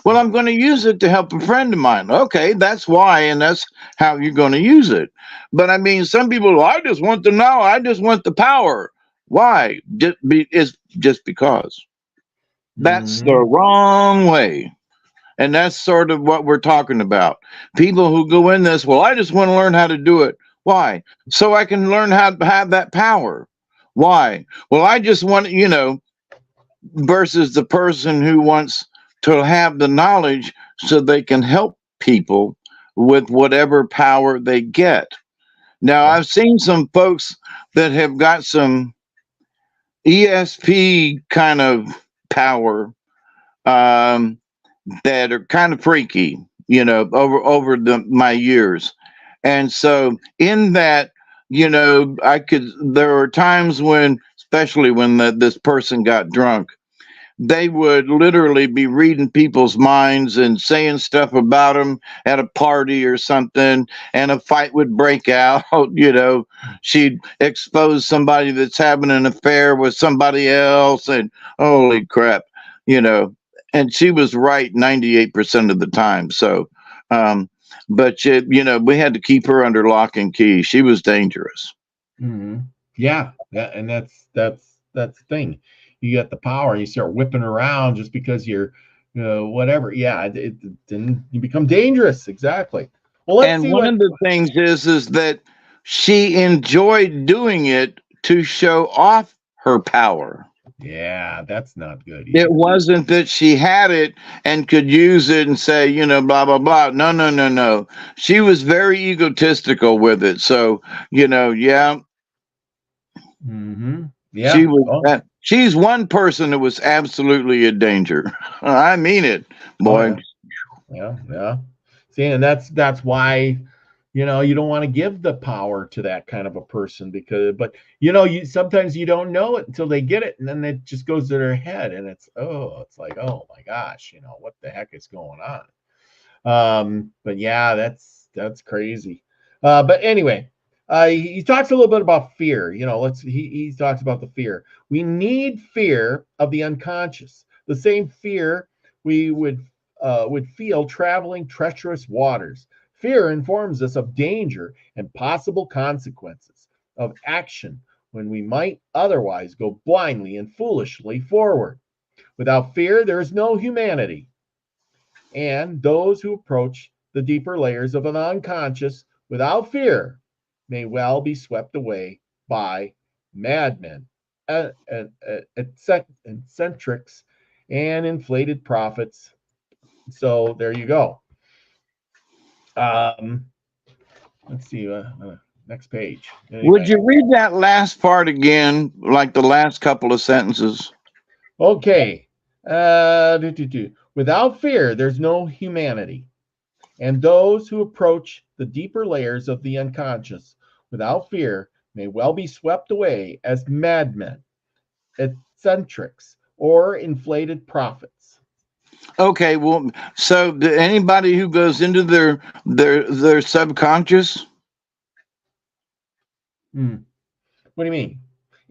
Well, I'm going to use it to help a friend of mine. Okay, that's why, and that's how you're going to use it. But I mean, some people, I just want to know, I just want the power. Why? It's just because. That's the Hmm. wrong way. And that's sort of what we're talking about. People who go in this, well, I just want to learn how to do it. Why? So I can learn how to have that power. Why? Well, I just want, versus the person who wants to have the knowledge so they can help people with whatever power they get. Now, Yeah. I've seen some folks that have got some ESP kind of power, um, that are kind of freaky, over my years. And so in that, there were times when, especially when this person got drunk, they would literally be reading people's minds and saying stuff about them at a party or something, and a fight would break out. She'd expose somebody that's having an affair with somebody else, and holy crap, you know. And she was right 98% of the time. So, but we had to keep her under lock and key. She was dangerous. Hmm. Yeah, and that's the thing. You get the power, and you start whipping around just because you're, whatever. Yeah, then you become dangerous. Exactly. Well, let's And see one what. of the things is that she enjoyed doing it to show off her power. Yeah, that's not good It either. wasn't that she had it and could use it and say, blah, blah, blah. No, no, no, no. She was very egotistical with it. So, yeah, Hmm. she Yeah. was Oh, that. She's one person that was absolutely a danger. I mean it, oh boy. yeah. Yeah, yeah. See, and that's why, you don't want to give the power to that kind of a person, but you sometimes you don't know it until they get it, and then it just goes to their head, and it's like, oh my gosh, what the heck is going on? But yeah, that's crazy. But anyway, he talks a little bit about fear. He talks about the fear. We need fear of the unconscious, the same fear we would feel traveling treacherous waters. Fear informs us of danger and possible consequences of action when we might otherwise go blindly and foolishly forward. Without fear, there is no humanity, and those who approach the deeper layers of an unconscious without fear may well be swept away by madmen, eccentrics, and inflated prophets. So there you go. Um, let's see. Next page. Would Anyway. you read that last part again, like the last couple of sentences? Okay. Without fear, there's no humanity. And those who approach the deeper layers of the unconscious without fear may well be swept away as madmen, eccentrics, or inflated prophets. Okay, well, so anybody who goes into their subconscious. Hmm. What do you mean?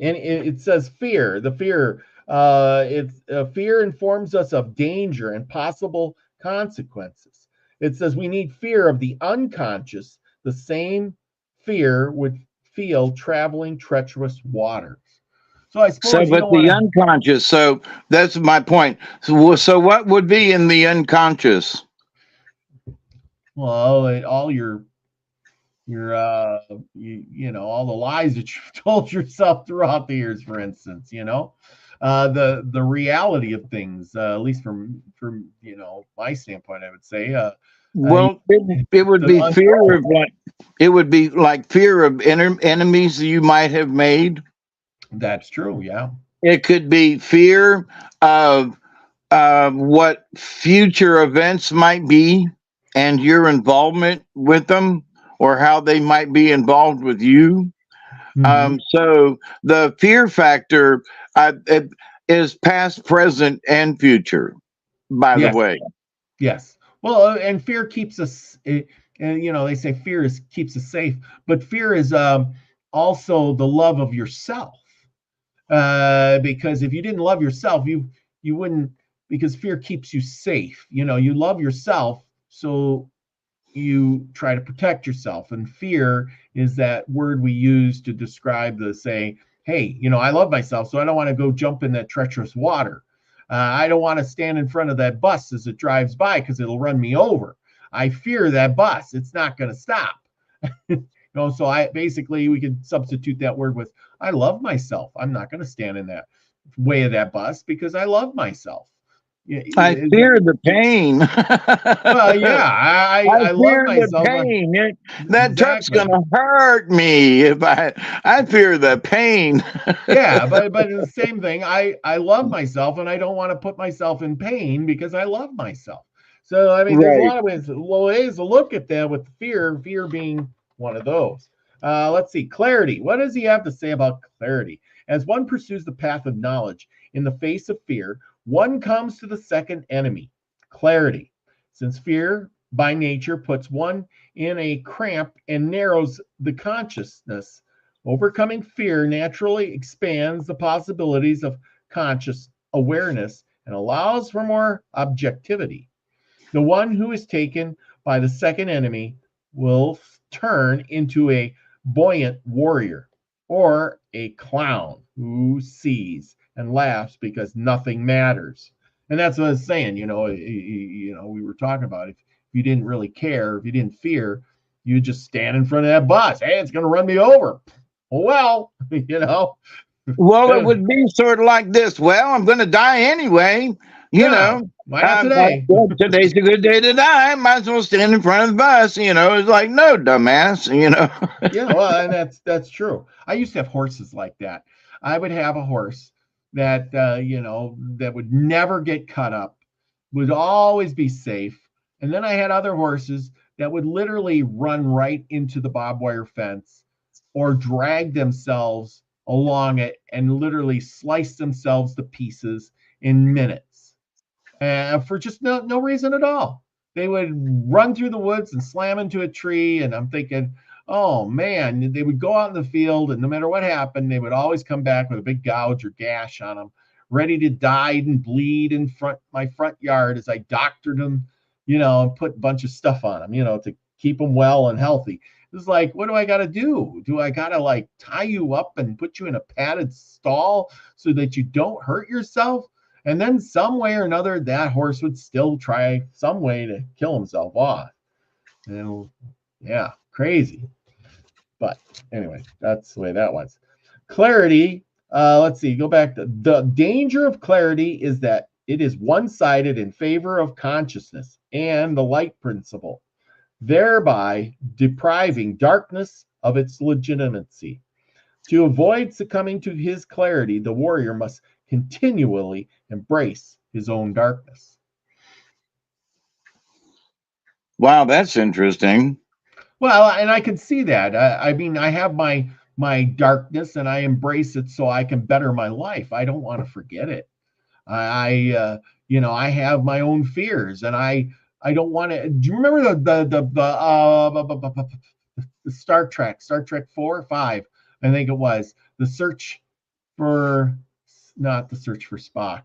And it says fear. The fear. Fear informs us of danger and possible consequences. It says we need fear of the unconscious. The same fear would feel traveling treacherous waters. So I So, suppose you but don't want the to. unconscious. So that's my point. So what would be in the unconscious? Well, all your all the lies that you've told yourself throughout the years, for instance, the reality of things, at least from my standpoint, I would say, Well, it would the be fear unknown. of like it would be like fear of enemies you might have made. That's true. Yeah. It could be fear of what future events might be and your involvement with them, or how they might be involved with you. Hmm. So the fear factor it is past, present, and future, by the Yes. way. Yes. Well, and fear keeps us. And they say fear keeps us safe, but fear is also the love of yourself. Because if you didn't love yourself, you wouldn't. Because fear keeps you safe. You love yourself, so you try to protect yourself. And fear is that word we use to describe the say, hey, I love myself, so I don't want to go jump in that treacherous water. I don't want to stand in front of that bus as it drives by because it'll run me over. I fear that bus. It's not going to stop. So I basically we could substitute that word with I love myself. I'm not going to stand in that way of that bus because I love myself. I fear the pain. Well, yeah, I I love fear the myself. pain. That truck's Exactly. gonna hurt me if I fear the pain. Yeah, but it's the same thing. I love myself, and I don't want to put myself in pain because I love myself. So I mean, there's a Right. lot of ways to look at that with fear being one of those. Let's see, clarity. What does he have to say about clarity? As one pursues the path of knowledge in the face of fear, one comes to the second enemy, clarity. Since fear by nature puts one in a cramp and narrows the consciousness, overcoming fear naturally expands the possibilities of conscious awareness and allows for more objectivity. The one who is taken by the second enemy will turn into a buoyant warrior or a clown who sees and laughs because nothing matters. And that's what I was saying. We were talking about if you didn't really care, if you didn't fear, you just stand in front of that bus. Hey, it's going to run me over. Well, Well, it would be sort of like this. Well, I'm going to die anyway. Yeah, why not today? Today's a good day to die. Might as well stand in front of the bus. It's like, no, dumbass. Yeah, well, and that's true. I used to have horses like that. I would have a horse that that would never get cut up, would always be safe. And then I had other horses that would literally run right into the barbed wire fence or drag themselves along it and literally slice themselves to pieces in minutes for just no reason at all. They would run through the woods and slam into a tree. And I'm thinking, oh man, they would go out in the field and no matter what happened, they would always come back with a big gouge or gash on them, ready to die and bleed in my front yard as I doctored them, and put a bunch of stuff on them, to keep them well and healthy. It's like, what do I got to do? Do I got to like tie you up and put you in a padded stall so that you don't hurt yourself? And then some way or another, that horse would still try some way to kill himself off. And yeah, crazy. But anyway, that's the way that was. Clarity, let's see, go back to the danger of clarity is that it is one-sided in favor of consciousness and the light principle, thereby depriving darkness of its legitimacy. To avoid succumbing to his clarity, the warrior must continually embrace his own darkness. Wow, that's interesting. Well, and I can see that. I mean, I have my darkness, and I embrace it so I can better my life. I don't want to forget it. I have my own fears, and I don't want to. Do you remember the Star Trek 4 or 5? I think it was the search for, not the search for Spock.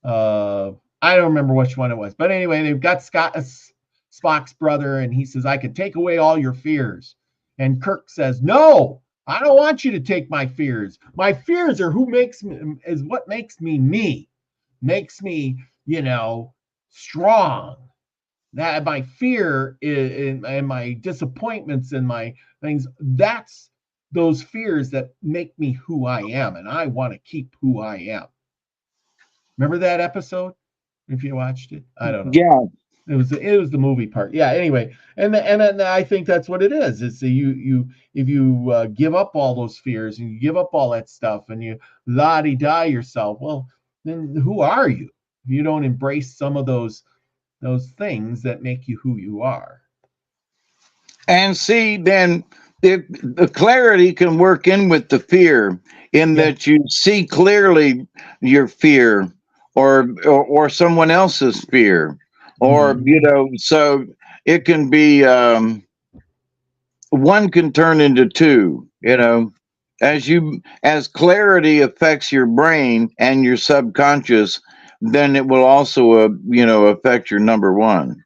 I don't remember which one it was, but anyway, they've got Spock's brother, and he says, "I can take away all your fears," and Kirk says, "No, I don't want you to take my fears. My fears are what makes me me, makes me, strong. That my fear and my disappointments and my things, that's those fears that make me who I am, and I want to keep who I am." Remember that episode? If you watched it, I don't know. Yeah, it was the movie part. Yeah. Anyway, and I think that's what it is. It's if you give up all those fears and you give up all that stuff and you la-di-da yourself, well, then who are you? If you don't embrace some of those things that make you who you are. and see, then if the clarity can work in with the fear, in that you see clearly your fear or someone else's fear, or so it can be one can turn into two, as clarity affects your brain and your subconscious, then it will also affect your number one.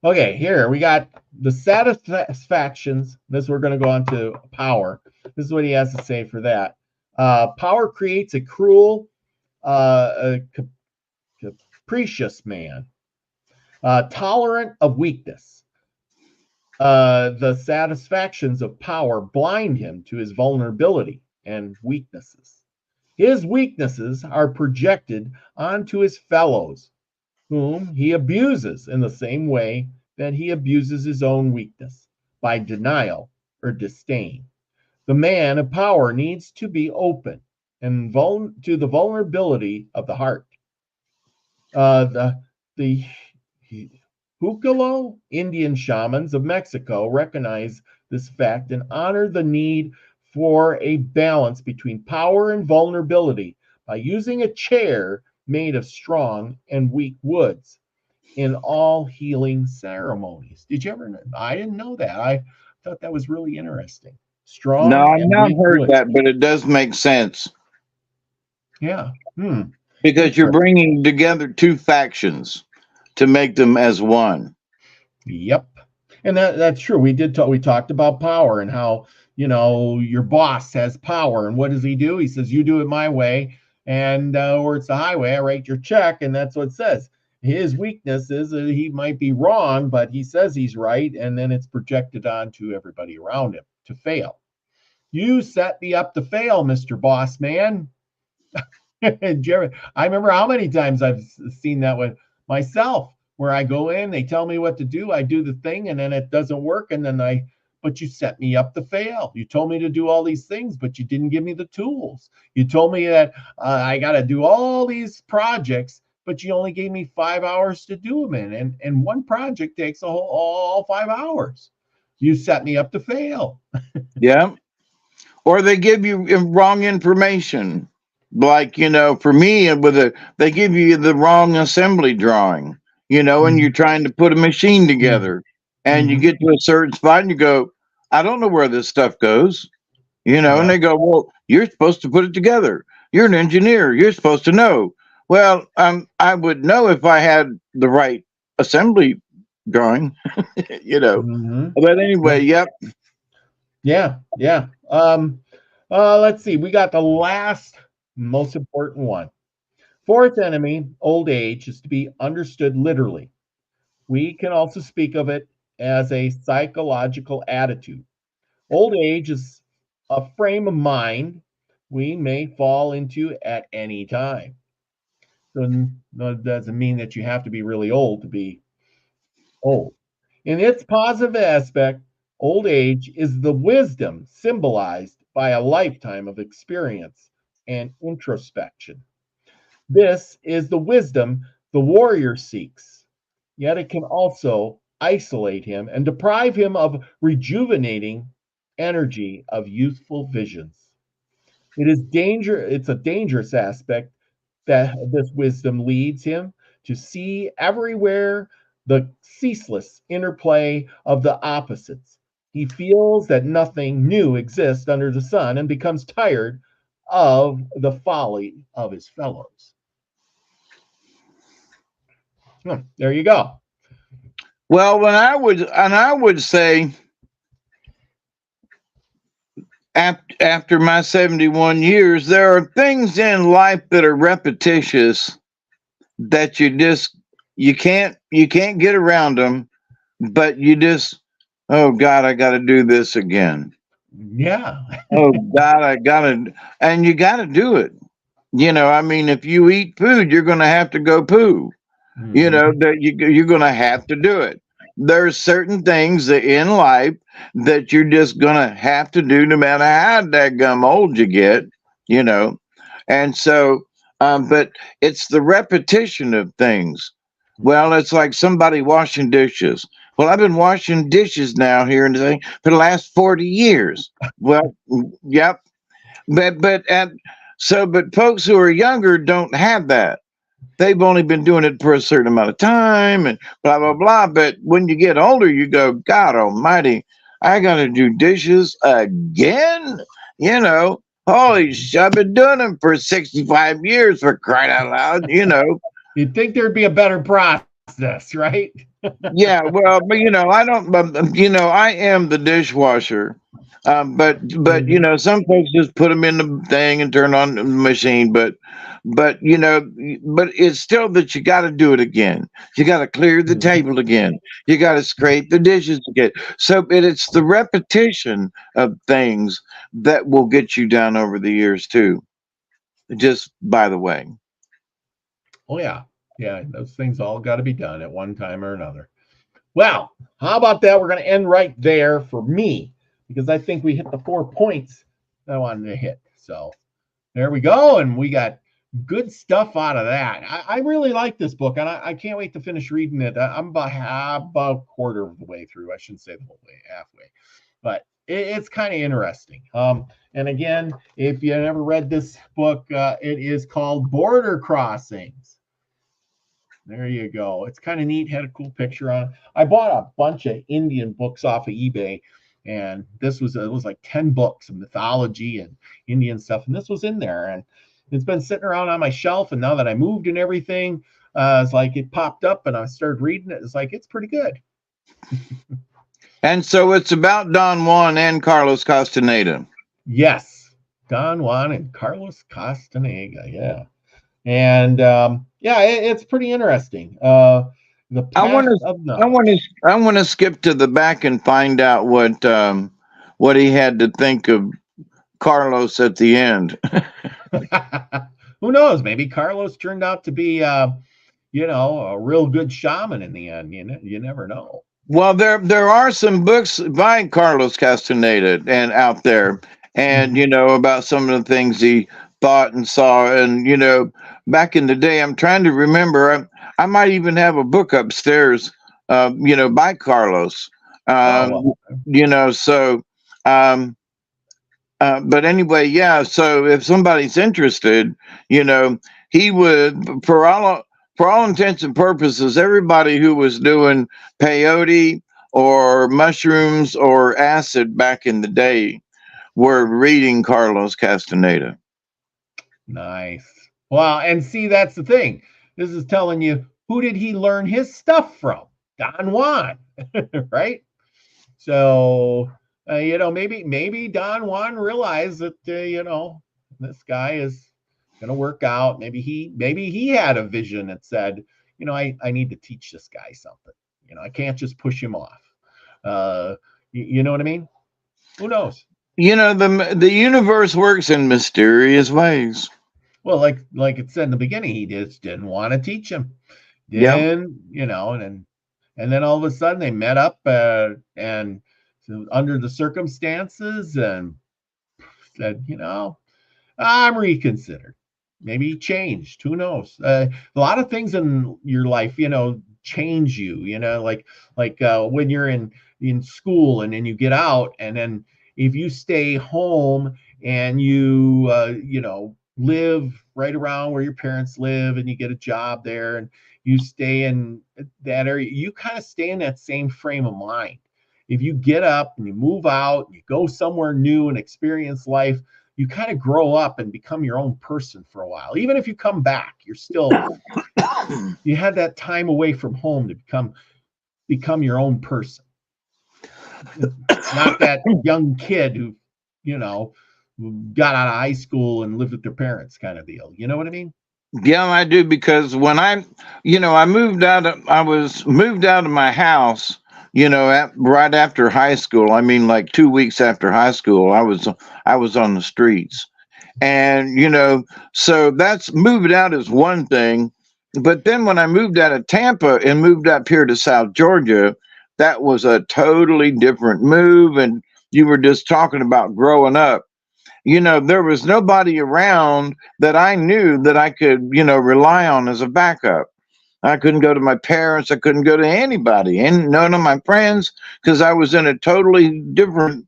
Okay, here we got the satisfactions. This, we're going to go on to power. This is what he has to say for that. Power creates a cruel, capricious man, tolerant of weakness. The satisfactions of power blind him to his vulnerability and weaknesses. His weaknesses are projected onto his fellows, whom he abuses in the same way that he abuses his own weakness, by denial or disdain. The man of power needs to be open and to the vulnerability of the heart. The Hucalo Indian shamans of Mexico recognize this fact and honor the need for a balance between power and vulnerability by using a chair made of strong and weak woods in all healing ceremonies. Did you ever know? I didn't know that. I thought that was really interesting. No, Strong I've and not weak heard woods. that, but it does make sense Yeah. because you're Interesting. bringing together two factions to make them as one. Yep. And that's true. We talked about power and how, your boss has power. And what does he do? He says, you do it my way. And or it's the highway. I write your check. And that's what it says. His weakness is that he might be wrong, but he says he's right. And then it's projected onto everybody around him to fail. You set me up to fail, Mr. Boss Man. Jerry, I remember how many times I've seen that with myself, where I go in, they tell me what to do, I do the thing, and then it doesn't work, and then but you set me up to fail. You told me to do all these things, but you didn't give me the tools. You told me that I got to do all these projects, but you only gave me 5 hours to do them in, and one project takes all 5 hours. You set me up to fail. Yeah. Or they give you wrong information. Like, for me, they give you the wrong assembly drawing, and you're trying to put a machine together and you get to a certain spot and you go, I don't know where this stuff goes, Yeah. and they go, well, you're supposed to put it together. You're an engineer. You're supposed to know. Well, I would know if I had the right assembly drawing, But anyway, yep. Yeah. Let's see. We got the last most important one. Fourth enemy, old age, is to be understood literally. We can also speak of it as a psychological attitude. Old age is a frame of mind we may fall into at any time. So that doesn't mean that you have to be really old to be old. In its positive aspect, old age is the wisdom symbolized by a lifetime of experience and introspection. This is the wisdom the warrior seeks, yet it can also isolate him and deprive him of rejuvenating energy of youthful visions. It's a dangerous aspect that this wisdom leads him to see everywhere the ceaseless interplay of the opposites. He feels that nothing new exists under the sun and becomes tired of the folly of his fellows. There you go. Well, I would say after my 71 years, there are things in life that are repetitious that you can't get around them, but you just, oh God, I got to do this again. Yeah. Oh God, and you got to do it. I mean, if you eat food, you're going to have to go poo. That you're going to have to do it. There's certain things that in life that you're just going to have to do no matter how daggum old you get, you know. And so, but it's the repetition of things. Well, it's like somebody washing dishes. Well, I've been washing dishes now here and there for the last 40 years. Well, yep. But folks who are younger don't have that. They've only been doing it for a certain amount of time and blah blah blah. But when you get older, you go, God Almighty, I got to do dishes again. Holy shit, I've been doing them for 65 years for crying out loud. You'd think there'd be a better process, right? Yeah, well, but I don't. I am the dishwasher. But some folks just put them in the thing and turn on the machine. But it's still that you got to do it again. You got to clear the table again. You got to scrape the dishes again. So it's the repetition of things that will get you down over the years too. Just by the way. Oh yeah, those things all got to be done at one time or another. Well, how about that? We're going to end right there for me because I think we hit the 4 points that I wanted to hit. So there we go, and we got good stuff out of that. I really like this book, and I can't wait to finish reading it. I'm about a quarter of the way through. I shouldn't say the whole way, halfway, but it's kind of interesting. And again, if you never read this book, it is called Border Crossings. There you go. It's kind of neat. Had a cool picture on it. I bought a bunch of Indian books off of eBay, and it was like 10 books of mythology and Indian stuff, and this was in there, and it's been sitting around on my shelf. And now that I moved and everything, it's like it popped up, and I started reading it. It's like it's pretty good. And so it's about Don Juan and Carlos Castaneda. Yes, Don Juan and Carlos Castaneda. Yeah. And it's pretty interesting. The I want path of knowledge. I want to skip to the back and find out what he had to think of Carlos at the end. Who knows? Maybe Carlos turned out to be, a real good shaman in the end. You never know. Well, there are some books by Carlos Castaneda and out there, and about some of the things he thought and saw, and back in the day, I'm trying to remember. I might even have a book upstairs, by Carlos. So. But anyway, yeah. So if somebody's interested, he would, for all intents and purposes, everybody who was doing peyote or mushrooms or acid back in the day were reading Carlos Castaneda. Nice. Well, and see, that's the thing. This is telling you, who did he learn his stuff from? Don Juan, right? So, maybe Don Juan realized that, this guy is going to work out. Maybe he had a vision that said, I need to teach this guy something. I can't just push him off. You know what I mean? Who knows? The universe works in mysterious ways. Well, like it said in the beginning, he just didn't want to teach him. And then all of a sudden they met up and under the circumstances and said, I'm reconsidered. Maybe he changed. Who knows? A lot of things in your life, change you. Like when you're in school and then you get out, and then if you stay home and you live right around where your parents live and you get a job there and you stay in that area, you kind of stay in that same frame of mind. If you get up and you move out, and you go somewhere new and experience life, you kind of grow up and become your own person for a while. Even if you come back, you're still, you had that time away from home to become your own person. Not that young kid who, got out of high school and lived with their parents kind of deal. You know what I mean? Yeah, I do, because when I moved out of my house, right after high school. I mean, like 2 weeks after high school, I was on the streets, and so that's moving out is one thing, but then when I moved out of Tampa and moved up here to South Georgia, that was a totally different move. And you were just talking about growing up. There was nobody around that I knew that I could, rely on as a backup. I couldn't go to my parents. I couldn't go to anybody, and none of my friends, because I was in a totally different,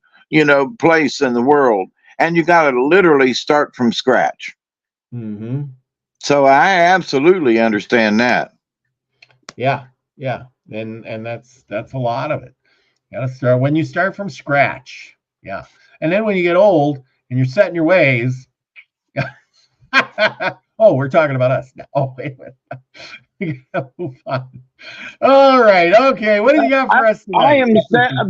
place in the world. And you got to literally start from scratch. Mm-hmm. So I absolutely understand that. Yeah. And that's a lot of it. You got to start when you start from scratch. Yeah. And then when you get old and you're set in your ways. Oh, we're talking about us now. Oh, wait a minute. Move on. All right. Okay. What do you got for us tonight?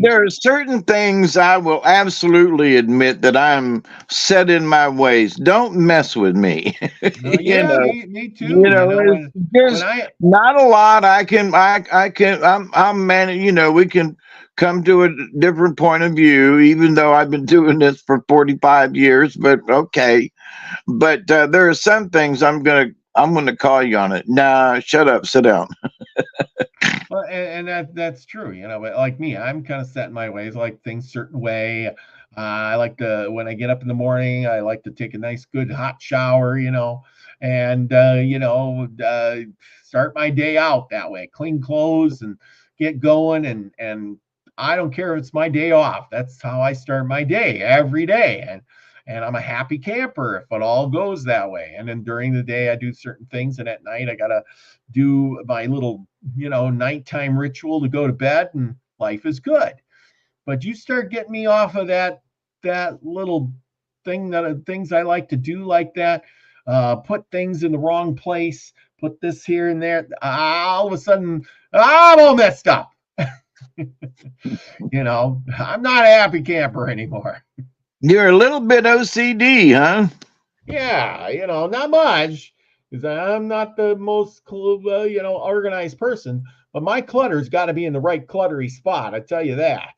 There are certain things I will absolutely admit that I'm set in my ways. Don't mess with me. Me too. Not a lot. I'm managing. We can come to a different point of view, even though I've been doing this for 45 years. But okay. But there are some things I'm gonna call you on it. Nah, shut up, sit down. Well, and that's true. But like me, I'm kind of set in my ways. I like things a certain way. I like when I get up in the morning, I like to take a nice, good hot shower. And start my day out that way. Clean clothes and get going, and I don't care if it's my day off. That's how I start my day every day. And I'm a happy camper if it all goes that way. And then during the day I do certain things, and at night I gotta do my little, nighttime ritual to go to bed, and life is good. But you start getting me off of that little things I like to do like that, put things in the wrong place, put this here and there. All of a sudden, I'm all messed up. I'm not a happy camper anymore. You're a little bit OCD, huh? Yeah, not much, because I'm not the most, organized person. But my clutter's got to be in the right cluttery spot. I tell you that.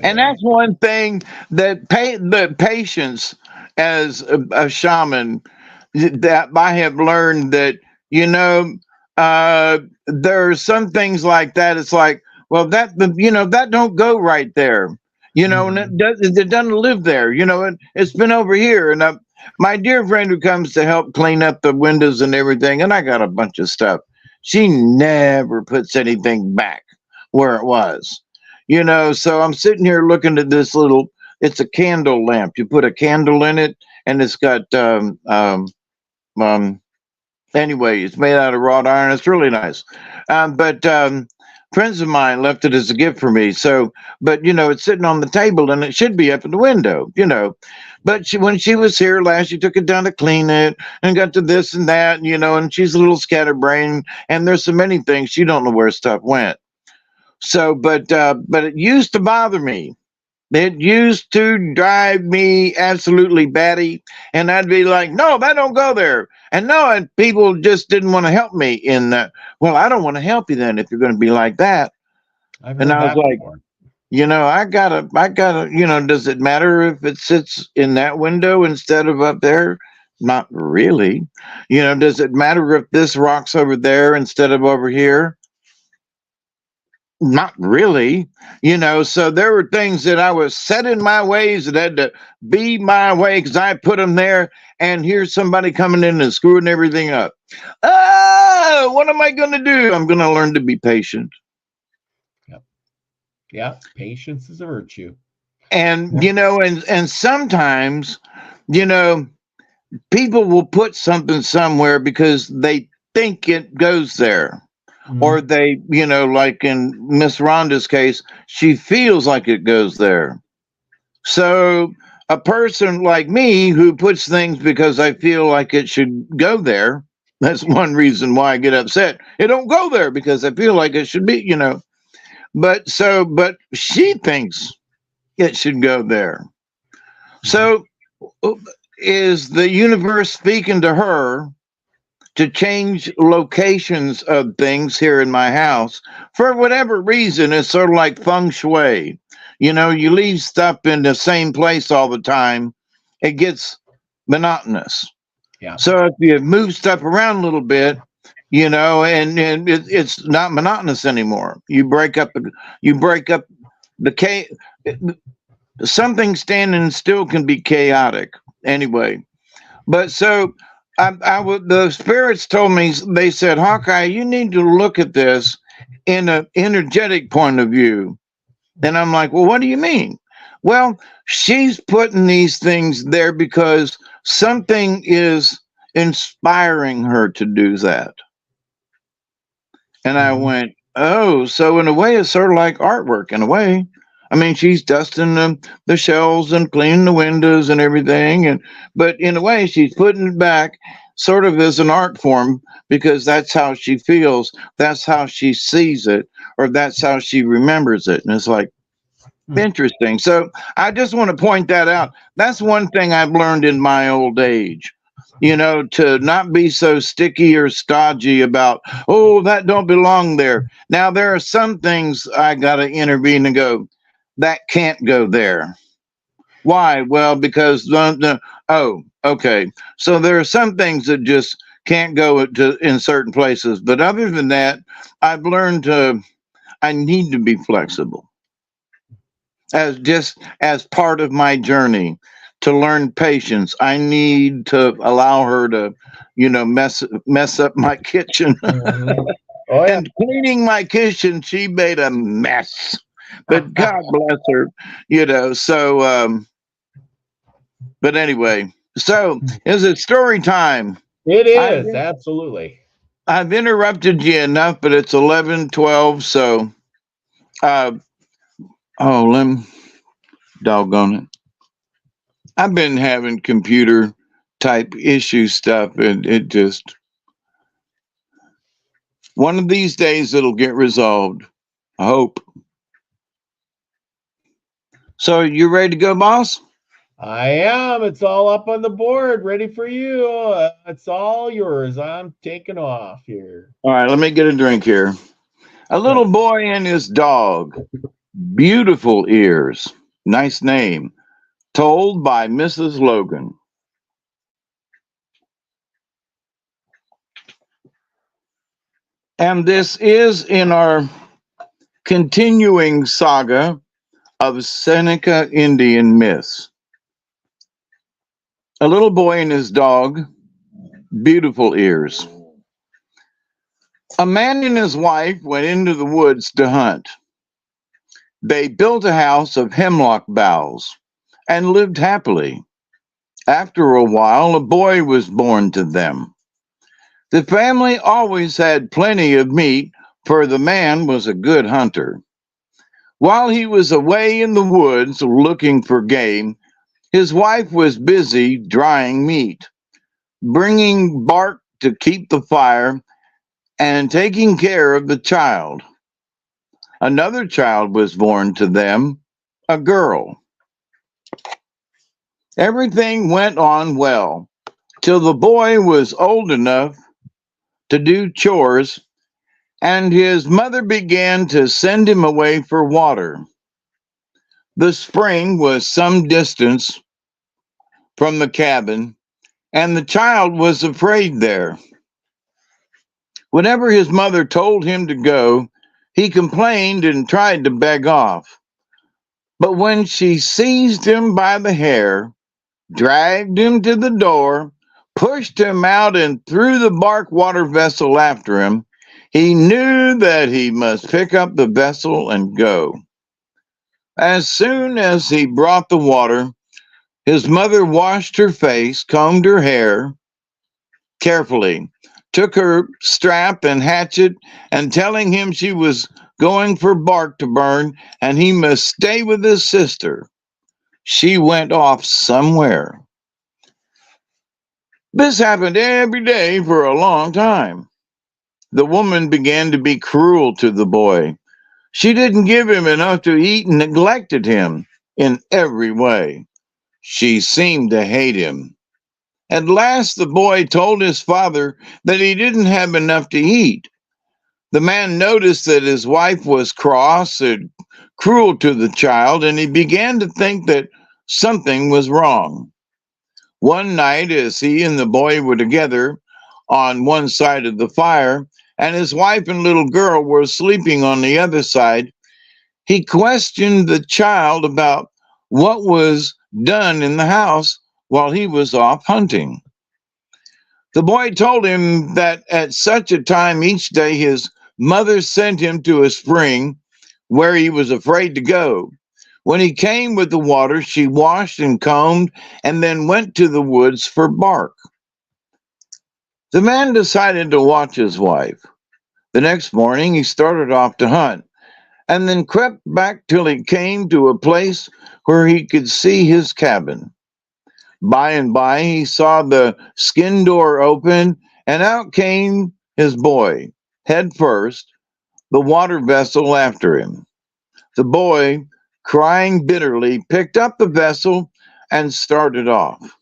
And that's one thing that the patience as a shaman that I have learned that there are some things like that. It's like, well, that don't go right there, and it doesn't live there, and it's been over here. And my dear friend who comes to help clean up the windows and everything, and I got a bunch of stuff. She never puts anything back where it was, So I'm sitting here looking at this it's a candle lamp. You put a candle in it, and it's got anyway, it's made out of wrought iron. It's really nice. But friends of mine left it as a gift for me. So, but it's sitting on the table, and it should be up in the window, But when she was here last, she took it down to clean it and got to this and that, and she's a little scatterbrained, and there's so many things she don't know where stuff went. So, but it used to bother me. It used to drive me absolutely batty, and I'd be like, "No, that don't go there." And people just didn't want to help me in that. Well, I don't want to help you then if you're going to be like that. And I was like, before. I gotta, does it matter if it sits in that window instead of up there? Not really. Does it matter if this rock's over there instead of over here? Not really, so there were things that I was set in my ways that had to be my way because I put them there, and here's somebody coming in and screwing everything up. Oh, what am I going to do? I'm going to learn to be patient. Yep. Yeah, patience is a virtue. And, and sometimes, people will put something somewhere because they think it goes there. Or they, like in Miss Rhonda's case, she feels like it goes there. So a person like me who puts things because I feel like it should go there, that's one reason why I get upset. It don't go there because I feel like it should be, But she thinks it should go there. So is the universe speaking to her to change locations of things here in my house for whatever reason? It's sort of like feng shui. You leave stuff in the same place all the time, it gets monotonous. Yeah. So if you move stuff around a little bit, and it's not monotonous anymore. You break up the something standing still can be chaotic anyway. But so the spirits told me, they said, Hawkeye, you need to look at this in an energetic point of view. And I'm like, well, what do you mean? Well, she's putting these things there because something is inspiring her to do that. And I went, oh, so in a way, it's sort of like artwork in a way. I mean, she's dusting the shelves and cleaning the windows and everything. But in a way, she's putting it back sort of as an art form because that's how she feels. That's how she sees it, or that's how she remembers it. And it's like, interesting. So I just want to point that out. That's one thing I've learned in my old age. To not be so sticky or stodgy about, oh, that don't belong there. Now, there are some things I got to intervene and go, that can't go there. Why? Well, because oh, okay. So there are some things that just can't go in certain places. But other than that, I've learned I need to be flexible as part of my journey to learn patience. I need to allow her to, mess up my kitchen. Oh yeah. And cleaning my kitchen, she made a mess. But God bless her, you know. So, but anyway, so is it story time? It I've is absolutely. I've interrupted you enough, but it's 11:12. So, uh, oh, doggone it. I've been having computer type issue stuff, and it just one of these days it'll get resolved. I hope. So, you ready to go, boss? I am. It's all up on the board, ready for you. It's all yours. I'm taking off here. All right, let me get a drink here. A little Yes. boy and his dog. Beautiful ears. Nice name. Told by Mrs. Logan. And this is in our continuing saga of Seneca Indian myths. A little boy and his dog. Beautiful ears. A man and his wife went into the woods to hunt. They built a house of hemlock boughs and lived happily. After a while, a boy was born to them. The family always had plenty of meat, for the man was a good hunter. While he was away in the woods looking for game, his wife was busy drying meat, bringing bark to keep the fire, and taking care of the child. Another child was born to them, a girl. Everything went on well till the boy was old enough to do chores, and his mother began to send him away for water. The spring was some distance from the cabin, and the child was afraid there. Whenever his mother told him to go, he complained and tried to beg off. But when she seized him by the hair, dragged him to the door, pushed him out, and threw the bark water vessel after him, he knew that he must pick up the vessel and go. As soon as he brought the water, his mother washed her face, combed her hair carefully, took her strap and hatchet, and telling him she was going for bark to burn and he must stay with his sister, she went off somewhere. This happened every day for a long time. The woman began to be cruel to the boy. She didn't give him enough to eat and neglected him in every way. She seemed to hate him. At last, the boy told his father that he didn't have enough to eat. The man noticed that his wife was cross and cruel to the child, and he began to think that something was wrong. One night, as he and the boy were together on one side of the fire, and his wife and little girl were sleeping on the other side, he questioned the child about what was done in the house while he was off hunting. The boy told him that at such a time each day his mother sent him to a spring where he was afraid to go. When he came with the water, she washed and combed and then went to the woods for bark. The man decided to watch his wife. The next morning, he started off to hunt and then crept back till he came to a place where he could see his cabin. By and by, he saw the skin door open, and out came his boy, head first, the water vessel after him. The boy, crying bitterly, picked up the vessel and started off.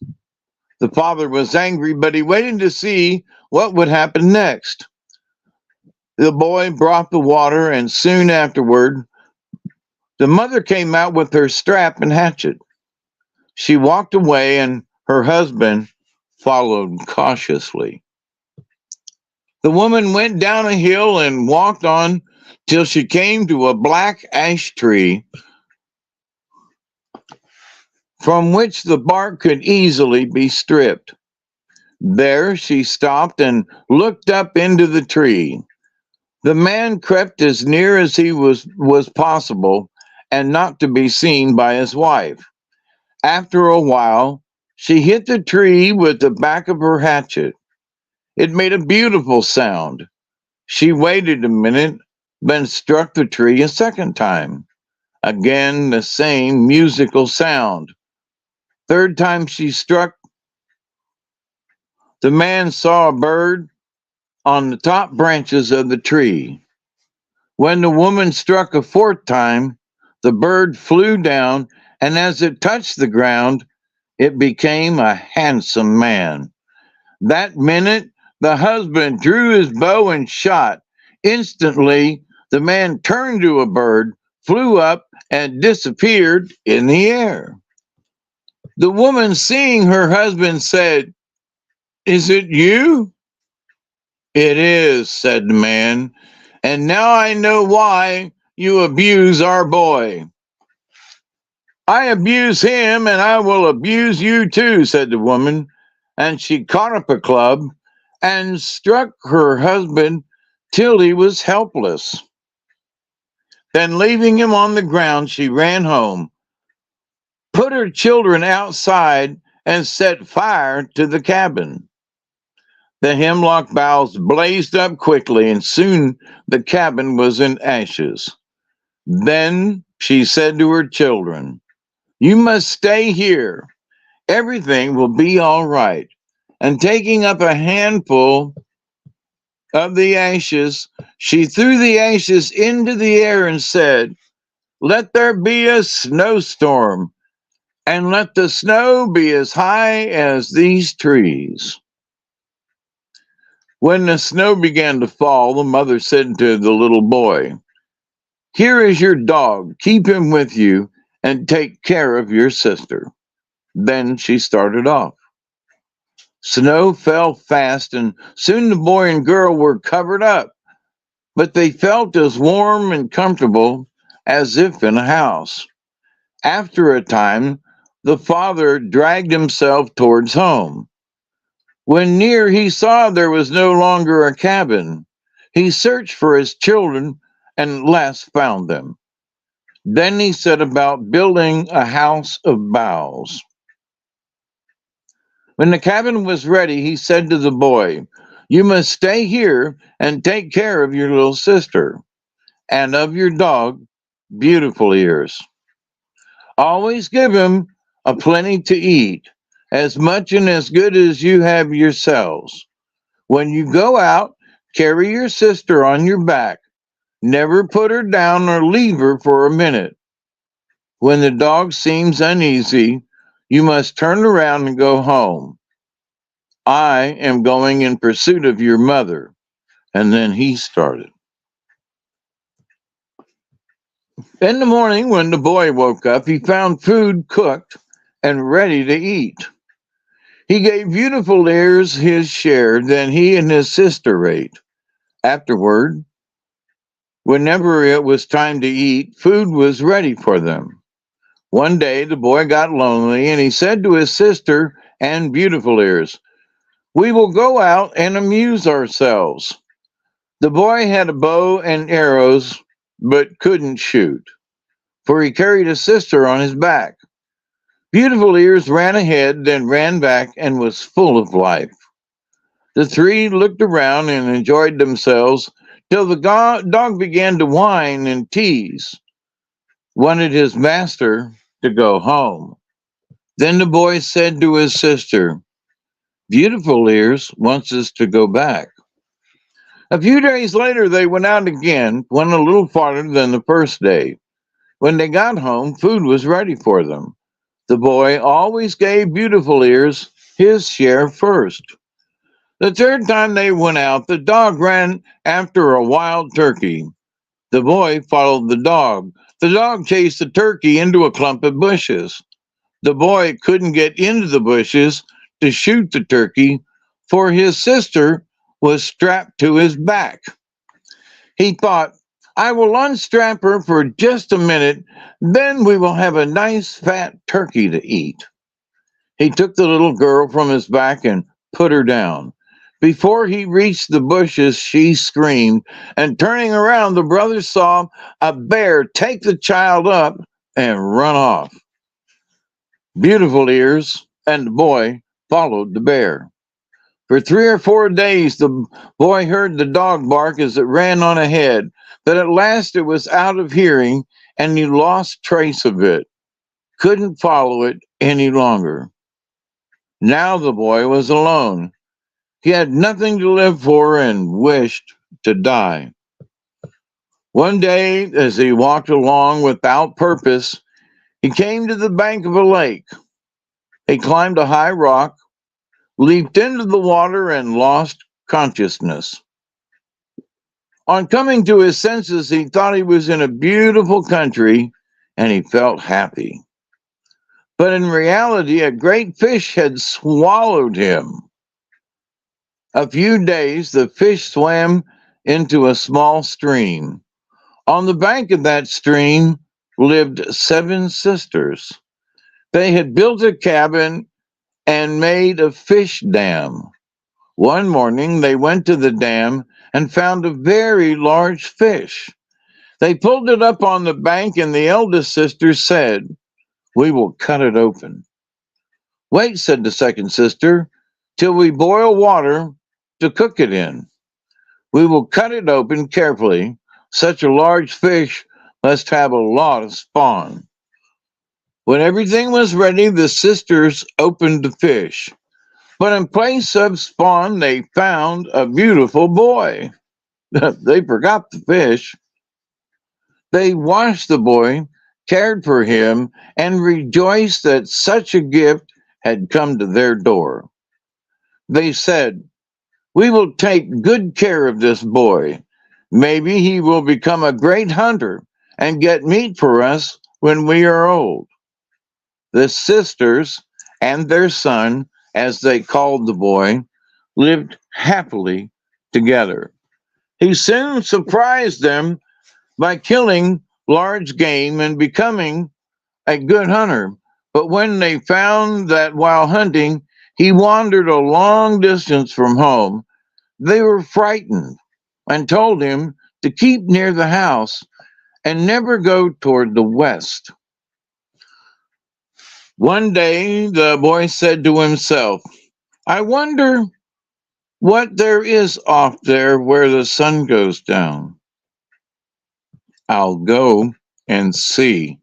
The father was angry, but he waited to see what would happen next. The boy brought the water, and soon afterward, the mother came out with her strap and hatchet. She walked away, and her husband followed cautiously. The woman went down a hill and walked on till she came to a black ash tree from which the bark could easily be stripped. There she stopped and looked up into the tree. The man crept as near as he was possible and not to be seen by his wife. After a while, she hit the tree with the back of her hatchet. It made a beautiful sound. She waited a minute, then struck the tree a second time. Again, the same musical sound. Third time she struck, the man saw a bird on the top branches of the tree. When the woman struck a fourth time, the bird flew down, and as it touched the ground, it became a handsome man. That minute, the husband drew his bow and shot. Instantly, the man turned to a bird, flew up, and disappeared in the air. The woman, seeing her husband, said, "Is it you?" "It is," said the man, "and now I know why you abuse our boy." "I abuse him, and I will abuse you too," said the woman, and she caught up a club and struck her husband till he was helpless. Then, leaving him on the ground, she ran home, put her children outside, and set fire to the cabin. The hemlock boughs blazed up quickly, and soon the cabin was in ashes. Then she said to her children, "You must stay here. Everything will be all right." And taking up a handful of the ashes, she threw the ashes into the air and said, "Let there be a snowstorm, and let the snow be as high as these trees." When the snow began to fall, the mother said to the little boy, "Here is your dog. Keep him with you and take care of your sister." Then she started off. Snow fell fast, and soon the boy and girl were covered up, but they felt as warm and comfortable as if in a house. After a time, the father dragged himself towards home. When near, he saw there was no longer a cabin. He searched for his children and at last found them. Then he set about building a house of boughs. When the cabin was ready, he said to the boy, "You must stay here and take care of your little sister and of your dog, Beautiful Ears. Always give him a plenty to eat, as much and as good as you have yourselves. When you go out, carry your sister on your back. Never put her down or leave her for a minute. When the dog seems uneasy, you must turn around and go home. I am going in pursuit of your mother." And then he started. In the morning, when the boy woke up, he found food cooked and ready to eat. He gave Beautiful Ears his share, then he and his sister ate. Afterward, whenever it was time to eat, food was ready for them. One day, the boy got lonely, and he said to his sister and Beautiful Ears, "We will go out and amuse ourselves." The boy had a bow and arrows, but couldn't shoot, for he carried his sister on his back. Beautiful Ears ran ahead, then ran back, and was full of life. The three looked around and enjoyed themselves till the dog began to whine and tease, wanted his master to go home. Then the boy said to his sister, "Beautiful Ears wants us to go back." A few days later, they went out again, went a little farther than the first day. When they got home, food was ready for them. The boy always gave Beautiful Ears his share first. The third time they went out, the dog ran after a wild turkey. The boy followed the dog. The dog chased the turkey into a clump of bushes. The boy couldn't get into the bushes to shoot the turkey, for his sister was strapped to his back. He thought, "I will unstrap her for just a minute, then we will have a nice fat turkey to eat." He took the little girl from his back and put her down. Before he reached the bushes, she screamed, and turning around, the brothers saw a bear take the child up and run off. Beautiful Ears and the boy followed the bear. For 3 or 4 days, the boy heard the dog bark as it ran on ahead, but at last it was out of hearing, and he lost trace of it, couldn't follow it any longer. Now the boy was alone. He had nothing to live for and wished to die. One day, as he walked along without purpose, he came to the bank of a lake. He climbed a high rock, leaped into the water, and lost consciousness. On coming to his senses, he thought he was in a beautiful country, and he felt happy. But in reality, a great fish had swallowed him. A few days, the fish swam into a small stream. On the bank of that stream lived 7 sisters. They had built a cabin and made a fish dam. One morning, they went to the dam and found a very large fish. They pulled it up on the bank, and the eldest sister said, "We will cut it open." "Wait," said the second sister, "till we boil water to cook it in. We will cut it open carefully. Such a large fish must have a lot of spawn." When everything was ready, the sisters opened the fish. But in place of spawn, they found a beautiful boy. They forgot the fish. They washed the boy, cared for him, and rejoiced that such a gift had come to their door. They said, "We will take good care of this boy. Maybe he will become a great hunter and get meat for us when we are old." The sisters and their son, as they called the boy, lived happily together. He soon surprised them by killing large game and becoming a good hunter. But when they found that while hunting, he wandered a long distance from home, they were frightened and told him to keep near the house and never go toward the west. One day, the boy said to himself, "I wonder what there is off there where the sun goes down. I'll go and see."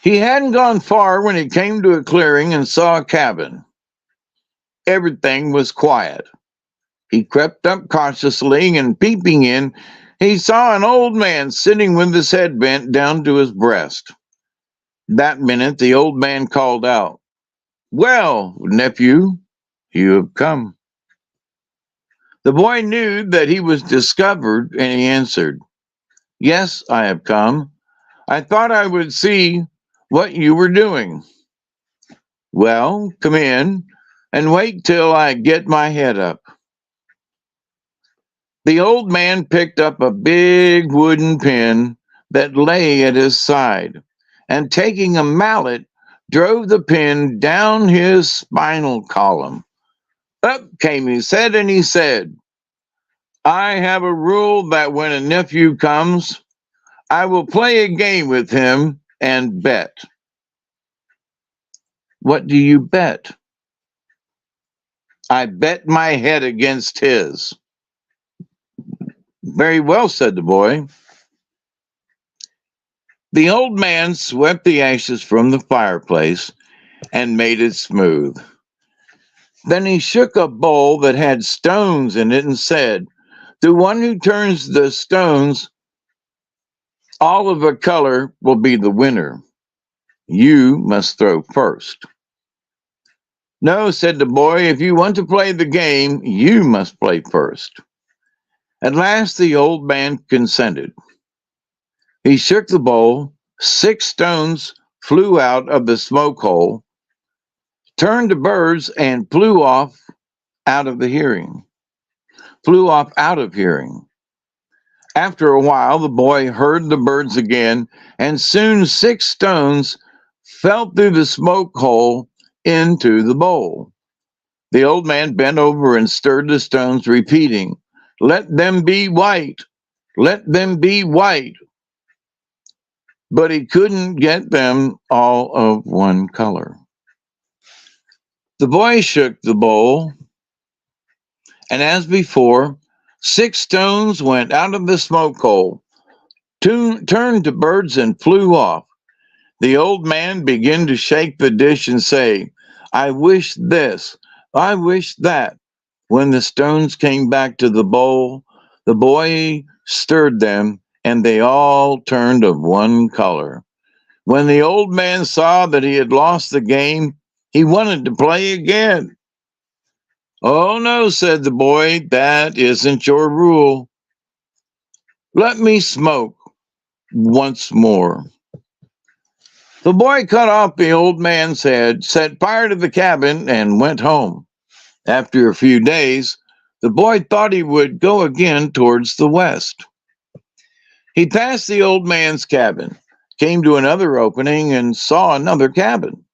He hadn't gone far when he came to a clearing and saw a cabin. Everything was quiet. He crept up cautiously, and peeping in, he saw an old man sitting with his head bent down to his breast. That minute, the old man called out, "Well, nephew, you have come." The boy knew that he was discovered, and he answered, "Yes, I have come. I thought I would see what you were doing." "Well, come in and wait till I get my head up." The old man picked up a big wooden pin that lay at his side, and taking a mallet, drove the pin down his spinal column. Up came his head, and he said, "I have a rule that when a nephew comes, I will play a game with him and bet." "What do you bet?" "I bet my head against his." "Very well," said the boy. The old man swept the ashes from the fireplace and made it smooth. Then he shook a bowl that had stones in it and said, "The one who turns the stones all of a color will be the winner. You must throw first." "No," said the boy, "if you want to play the game, you must play first." At last the old man consented. He shook the bowl, 6 stones flew out of the smoke hole, turned to birds, and flew off out of hearing. After a while, the boy heard the birds again, and soon 6 stones fell through the smoke hole into the bowl. The old man bent over and stirred the stones, repeating, "Let them be white, let them be white." But he couldn't get them all of one color. The boy shook the bowl, and as before, 6 stones went out of the smoke hole, turned to birds, and flew off. The old man began to shake the dish and say, "I wish this, I wish that." When the stones came back to the bowl, the boy stirred them, and they all turned of one color. When the old man saw that he had lost the game, he wanted to play again. "Oh no," said the boy, "that isn't your rule. Let me smoke once more." The boy cut off the old man's head, set fire to the cabin, and went home. After a few days, the boy thought he would go again towards the west. He passed the old man's cabin, came to another opening, and saw another cabin.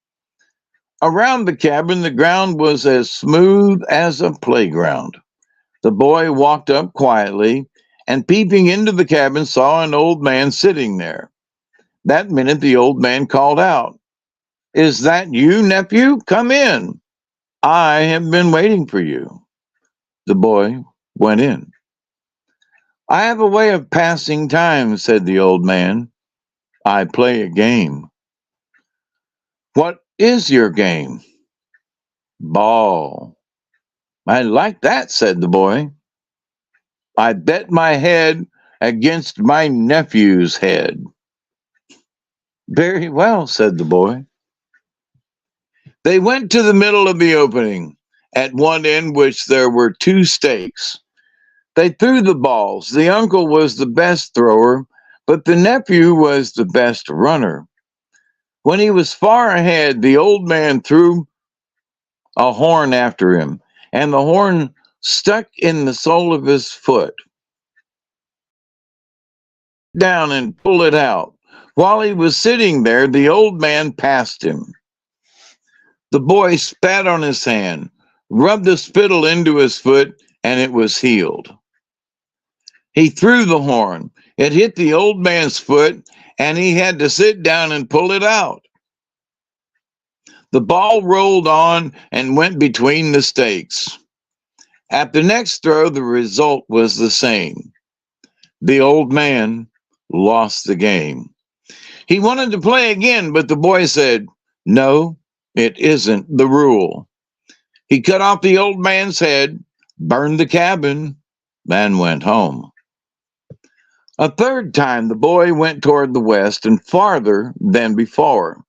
Around the cabin, the ground was as smooth as a playground. The boy walked up quietly, and peeping into the cabin, saw an old man sitting there. That minute, the old man called out, "Is that you, nephew? Come in. I have been waiting for you." The boy went in. "I have a way of passing time," said the old man. "I play a game." "What is your game?" "Ball." "I like that," said the boy. "I bet my head against my nephew's head." "Very well," said the boy. They went to the middle of the opening, at one end which there were 2 stakes. They threw the balls. The uncle was the best thrower, but the nephew was the best runner. When he was far ahead, the old man threw a horn after him, and the horn stuck in the sole of his foot. Down and pull it out. While he was sitting there, the old man passed him. The boy spat on his hand, rubbed the spittle into his foot, and it was healed. He threw the horn. It hit the old man's foot, and he had to sit down and pull it out. The ball rolled on and went between the stakes. At the next throw, the result was the same. The old man lost the game. He wanted to play again, but the boy said, "No, it isn't the rule." He cut off the old man's head, burned the cabin, and went home. A third time, the boy went toward the west and farther than before.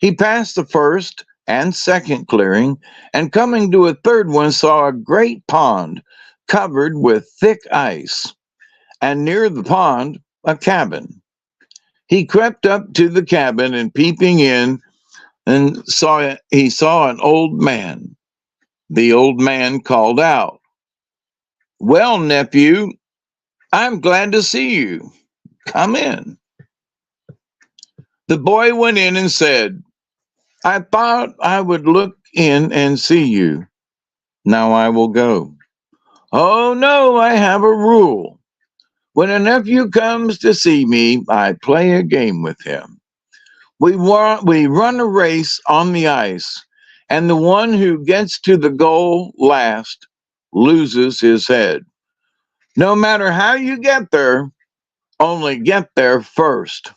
He passed the first and second clearing, and coming to a third one, saw a great pond covered with thick ice, and near the pond, a cabin. He crept up to the cabin, and peeping in, he saw an old man. The old man called out, "Well, nephew, I'm glad to see you. Come in." The boy went in and said, "I thought I would look in and see you. Now I will go." "Oh no, I have a rule. When a nephew comes to see me, I play a game with him. We run a race on the ice, and the one who gets to the goal last loses his head. No matter how you get there, only get there first."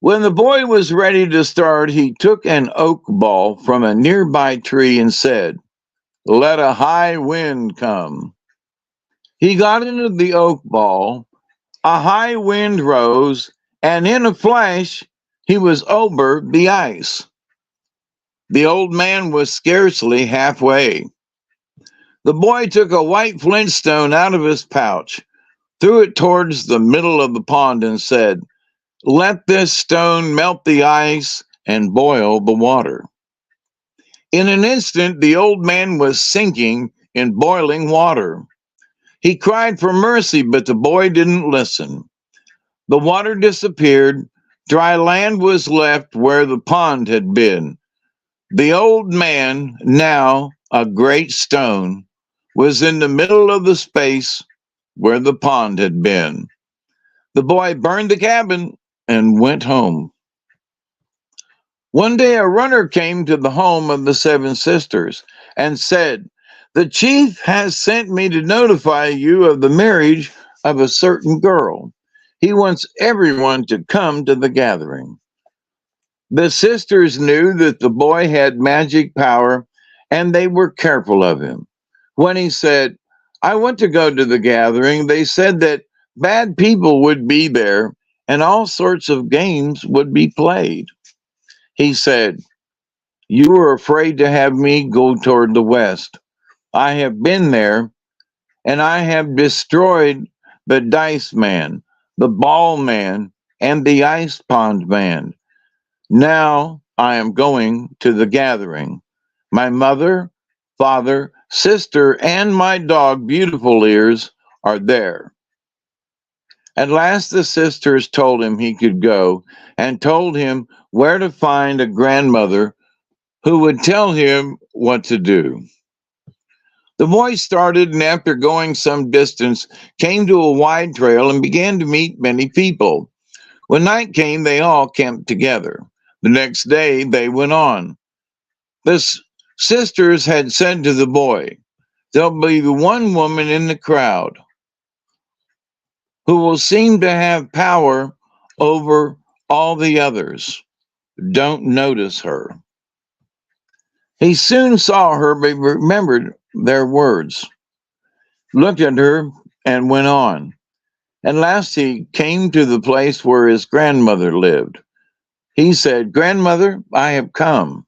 When the boy was ready to start, he took an oak ball from a nearby tree and said, "Let a high wind come." He got into the oak ball, a high wind rose, and in a flash he was over the ice. The old man was scarcely halfway. The boy took a white flintstone out of his pouch, threw it towards the middle of the pond, and said, "Let this stone melt the ice and boil the water." In an instant, the old man was sinking in boiling water. He cried for mercy, but the boy didn't listen. The water disappeared. Dry land was left where the pond had been. The old man, now a great stone, was in the middle of the space where the pond had been. The boy burned the cabin and went home. One day a runner came to the home of the seven sisters and said, "The chief has sent me to notify you of the marriage of a certain girl. He wants everyone to come to the gathering." The sisters knew that the boy had magic power and they were careful of him. When he said, "I want to go to the gathering," they said that bad people would be there and all sorts of games would be played. He said, "You are afraid to have me go toward the west. I have been there and I have destroyed the dice man, the ball man, and the ice pond man. Now I am going to the gathering. My mother, father, sister, and my dog, Beautiful Ears, are there." At last the sisters told him he could go and told him where to find a grandmother who would tell him what to do. The boy started and after going some distance came to a wide trail and began to meet many people. When night came, they all camped together. The next day they went on. Sisters had said to the boy, "There'll be the one woman in the crowd who will seem to have power over all the others. Don't notice her." He soon saw her, but remembered their words, looked at her, and went on. At last he came to the place where his grandmother lived. He said, "Grandmother, I have come."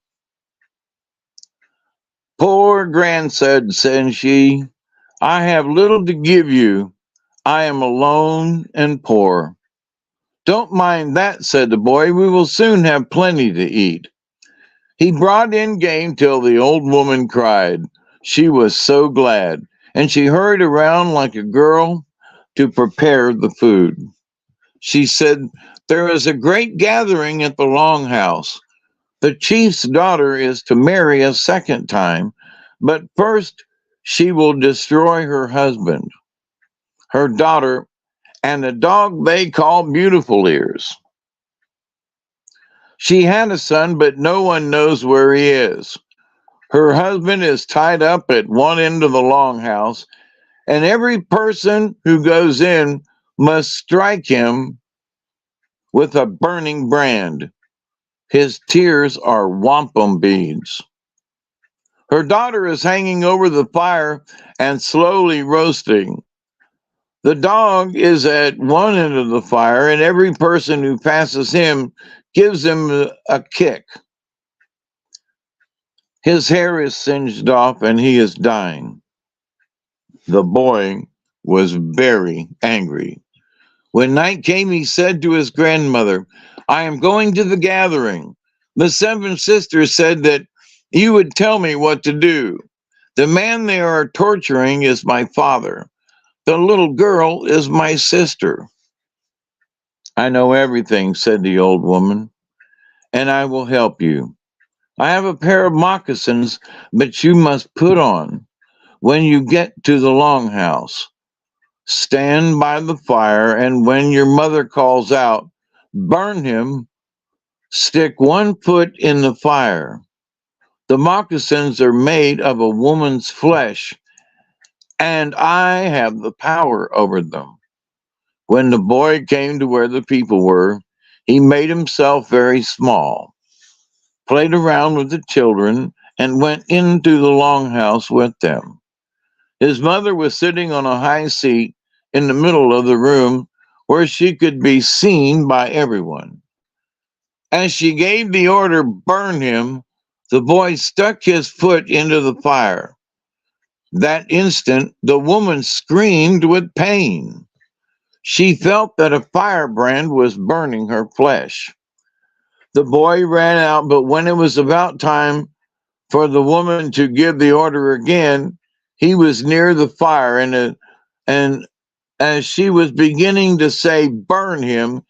"Poor grandson," said she, "I have little to give you. I am alone and poor." "Don't mind that," said the boy. "We will soon have plenty to eat." He brought in game till the old woman cried. She was so glad, and she hurried around like a girl to prepare the food. She said, "There is a great gathering at the Longhouse. The chief's daughter is to marry a second time, but first she will destroy her husband, her daughter, and the dog they call Beautiful Ears. She had a son, but no one knows where he is. Her husband is tied up at one end of the Longhouse, and every person who goes in must strike him with a burning brand. His tears are wampum beads. Her daughter is hanging over the fire and slowly roasting. The dog is at one end of the fire, and every person who passes him gives him a kick. His hair is singed off and he is dying." The boy was very angry. When night came, he said to his grandmother, "I am going to the gathering. The seven sisters said that you would tell me what to do. The man they are torturing is my father. The little girl is my sister." "I know everything," said the old woman, "and I will help you. I have a pair of moccasins that you must put on when you get to the Longhouse. Stand by the fire, and when your mother calls out, burn him, stick one foot in the fire. The moccasins are made of a woman's flesh, and I have the power over them." When the boy came to where the people were, he made himself very small, played around with the children, and went into the Longhouse with them. His mother was sitting on a high seat in the middle of the room where she could be seen by everyone. As she gave the order, "Burn him," the boy stuck his foot into the fire. That instant, the woman screamed with pain. She felt that a firebrand was burning her flesh. The boy ran out, but when it was about time for the woman to give the order again, he was near the fire, and as she was beginning to say, "Burn him,"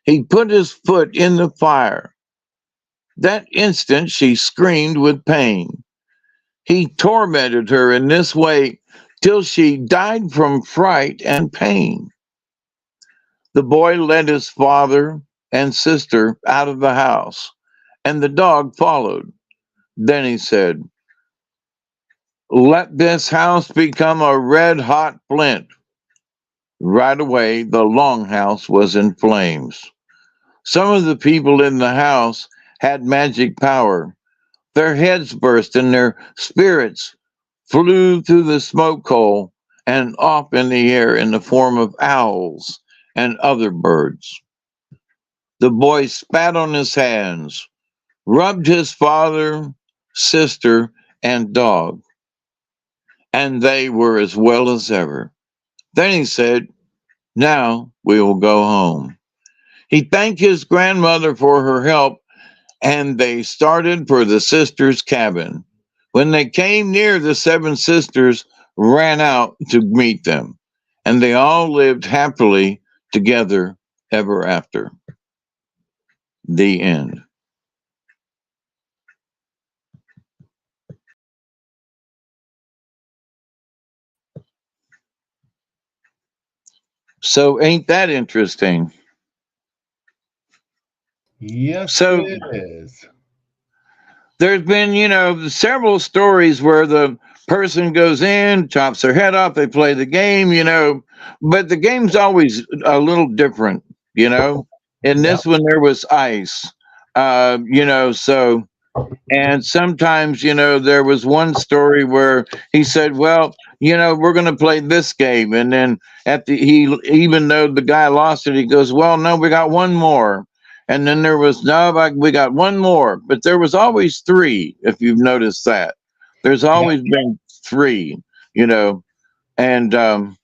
he put his foot in the fire. That instant she screamed with pain. He tormented her in this way till she died from fright and pain. The boy led his father and sister out of the house, and the dog followed. Then he said, "Let this house become a red hot flint." Right away, the longhouse was in flames. Some of the people in the house had magic power. Their heads burst and their spirits flew through the smoke hole and off in the air in the form of owls and other birds. The boy spat on his hands, rubbed his father, sister, and dog, and they were as well as ever. Then he said, "Now we will go home." He thanked his grandmother for her help, and they started for the sisters' cabin. When they came near, the seven sisters ran out to meet them, and they all lived happily together ever after. The end. So, ain't that interesting? Yes, So, it is. there's been, several stories where the person goes in, chops their head off, they play the game, but the game's always a little different, you know. In Yep. this one, there was ice, so. And sometimes, there was one story where he said, "Well, we're going to play this game," and then even though the guy lost it, he goes, "Well, no, we got one more." And then there was, "No, we got one more," but there was always three. If you've noticed that, there's Yep. always been three, and um,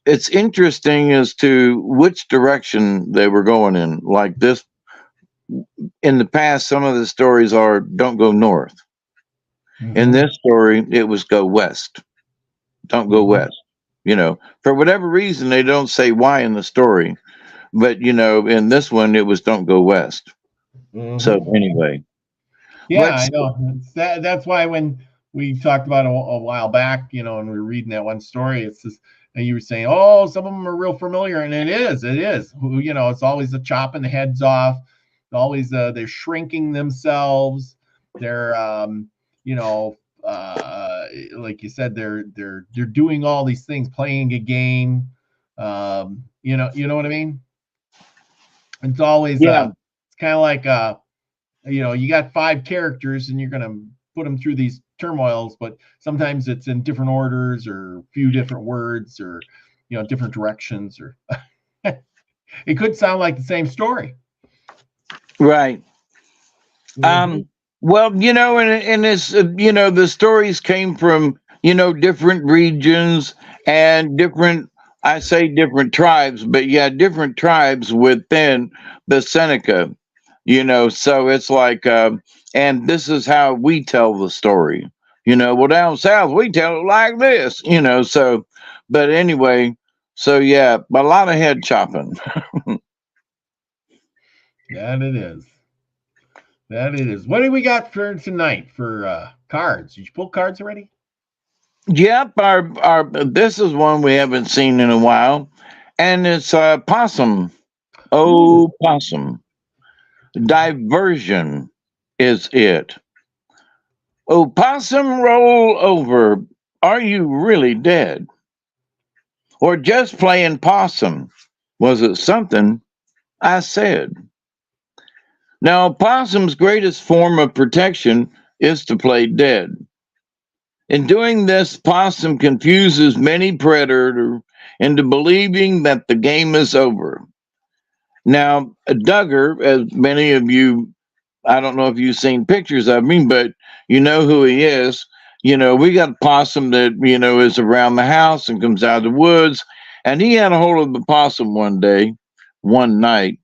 it's interesting as to which direction they were going in. Like this, in the past, some of the stories are don't go north. In Mhm. this story, it was go west. Don't go Mhm. west. For whatever reason, they don't say why in the story, but in this one, it was don't go west. So Mhm. anyway, Yeah, I let's. know. That's why when we talked about a while back, and we were reading that one story, it's just, and you were saying, "Oh, some of them are real familiar," and it is. It's always the chopping the heads off, always they're shrinking themselves. They're, you know, like you said, they're doing all these things, playing a game. You know what I mean? It's always Yeah, it's kind of like you got five characters and you're going to put them through these turmoils, but sometimes it's in different orders or a few different words or different directions, or it could sound like the same story. right. Mm-hmm. Well, and it's the stories came from different regions and different. I say different tribes, but yeah, different tribes within the Seneca. So it's like, and this is how we tell the story. Well, down south we tell it like this. So, but anyway, so yeah, a lot of head chopping. That it is. That it is. What do we got for tonight for cards? Did you pull cards already? Yep, our this is one we haven't seen in a while, and it's possum. Ooh. Oh, possum. Diversion is it. Oh, possum, roll over. Are you really dead? Or just playing possum? Was it something I said? Now, possum's greatest form of protection is to play dead. In doing this, possum confuses many predators into believing that the game is over. Now, Duggar, as many of you, I don't know if you've seen pictures of him, but you know who he is. We got a possum that, is around the house and comes out of the woods. And he had a hold of the possum one night,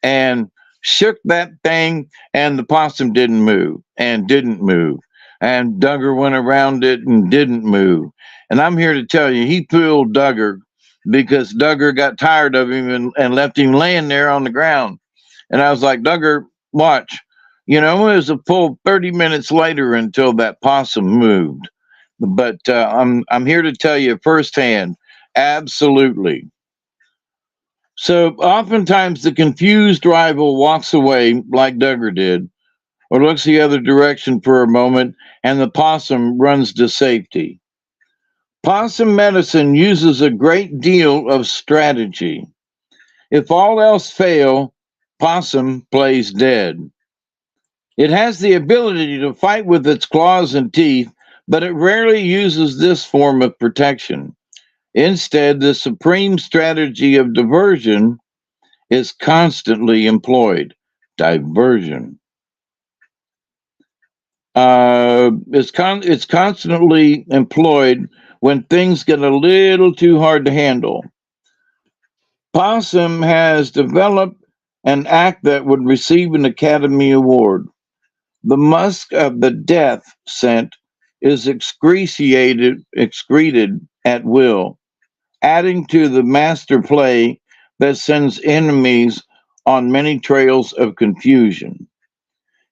and shook that thing, and the possum didn't move and didn't move. And Duggar went around it and didn't move. And I'm here to tell you, he pulled Duggar because Duggar got tired of him and left him laying there on the ground. And I was like, "Duggar, Watch. You know, it was a full 30 minutes later until that possum moved. But I'm here to tell you firsthand, absolutely. So oftentimes the confused rival walks away like Duggar did, or looks the other direction for a moment, and the possum runs to safety. Possum medicine uses a great deal of strategy. If all else fail, possum plays dead. It has the ability to fight with its claws and teeth, but it rarely uses this form of protection. Instead, the supreme strategy of diversion is constantly employed. Diversion. It's constantly employed when things get a little too hard to handle. Possum has developed an act that would receive an Academy Award. The musk of the death scent is excreted at will, adding to the master play that sends enemies on many trails of confusion.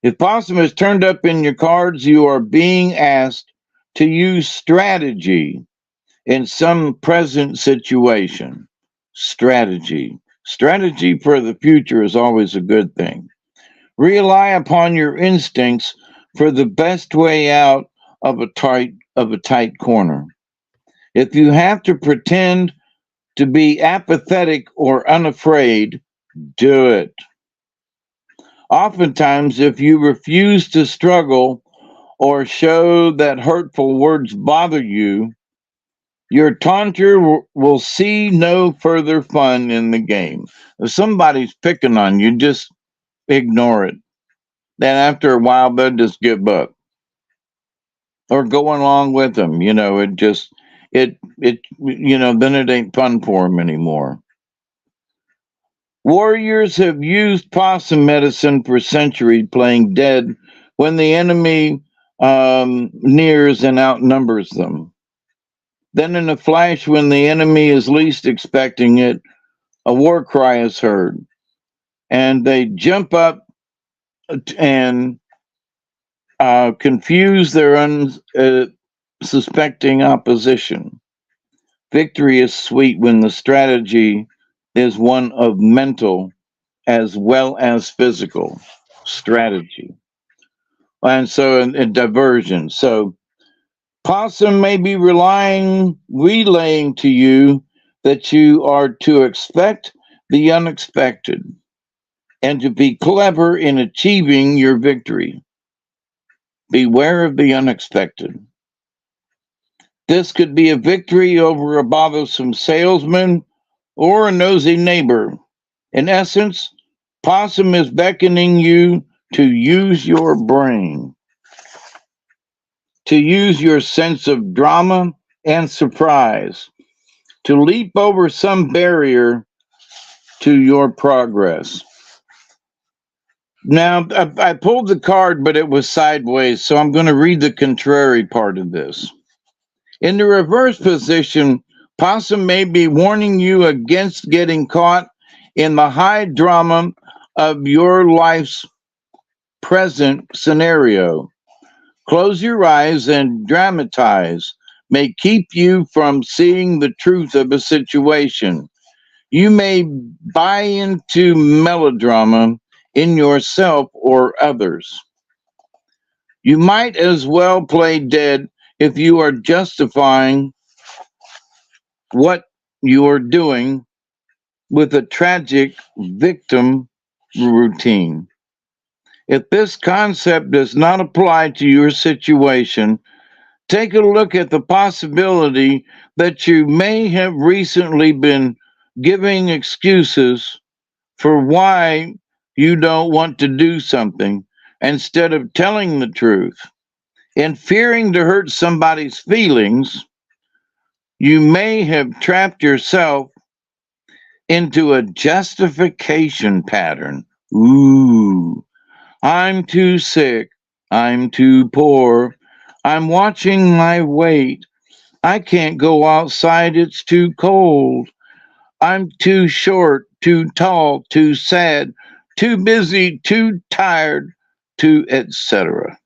If possum is turned up in your cards, you are being asked to use strategy in some present situation. Strategy. Strategy for the future is always a good thing. Rely upon your instincts for the best way out of a tight corner. If you have to pretend to be apathetic or unafraid, do it. Oftentimes, if you refuse to struggle or show that hurtful words bother you, your taunter will see no further fun in the game. If somebody's picking on you, just ignore it. Then after a while, they'll just give up or go along with them. Then it ain't fun for them anymore. Warriors have used possum medicine for centuries, playing dead when the enemy nears and outnumbers them. Then, in a flash, when the enemy is least expecting it, a war cry is heard, and they jump up and confuse their unsuspecting opposition. Victory is sweet when the strategy is one of mental as well as physical strategy. And so, and diversion. So, possum may be relaying to you that you are to expect the unexpected and to be clever in achieving your victory. Beware of the unexpected. This could be a victory over a bothersome salesman or a nosy neighbor. In essence, possum is beckoning you to use your brain, to use your sense of drama and surprise, to leap over some barrier to your progress. Now, I pulled the card, but it was sideways, so I'm going to read the contrary part of this. In the reverse position, possum may be warning you against getting caught in the high drama of your life's present scenario. Close your eyes and dramatize may keep you from seeing the truth of a situation. You may buy into melodrama in yourself or others. You might as well play dead if you are justifying what you are doing with a tragic victim routine. If this concept does not apply to your situation, take a look at the possibility that you may have recently been giving excuses for why you don't want to do something instead of telling the truth. In fearing to hurt somebody's feelings, you may have trapped yourself into a justification pattern. Ooh, I'm too sick. I'm too poor. I'm watching my weight. I can't go outside. It's too cold. I'm too short, too tall, too sad, too busy, too tired, too etc.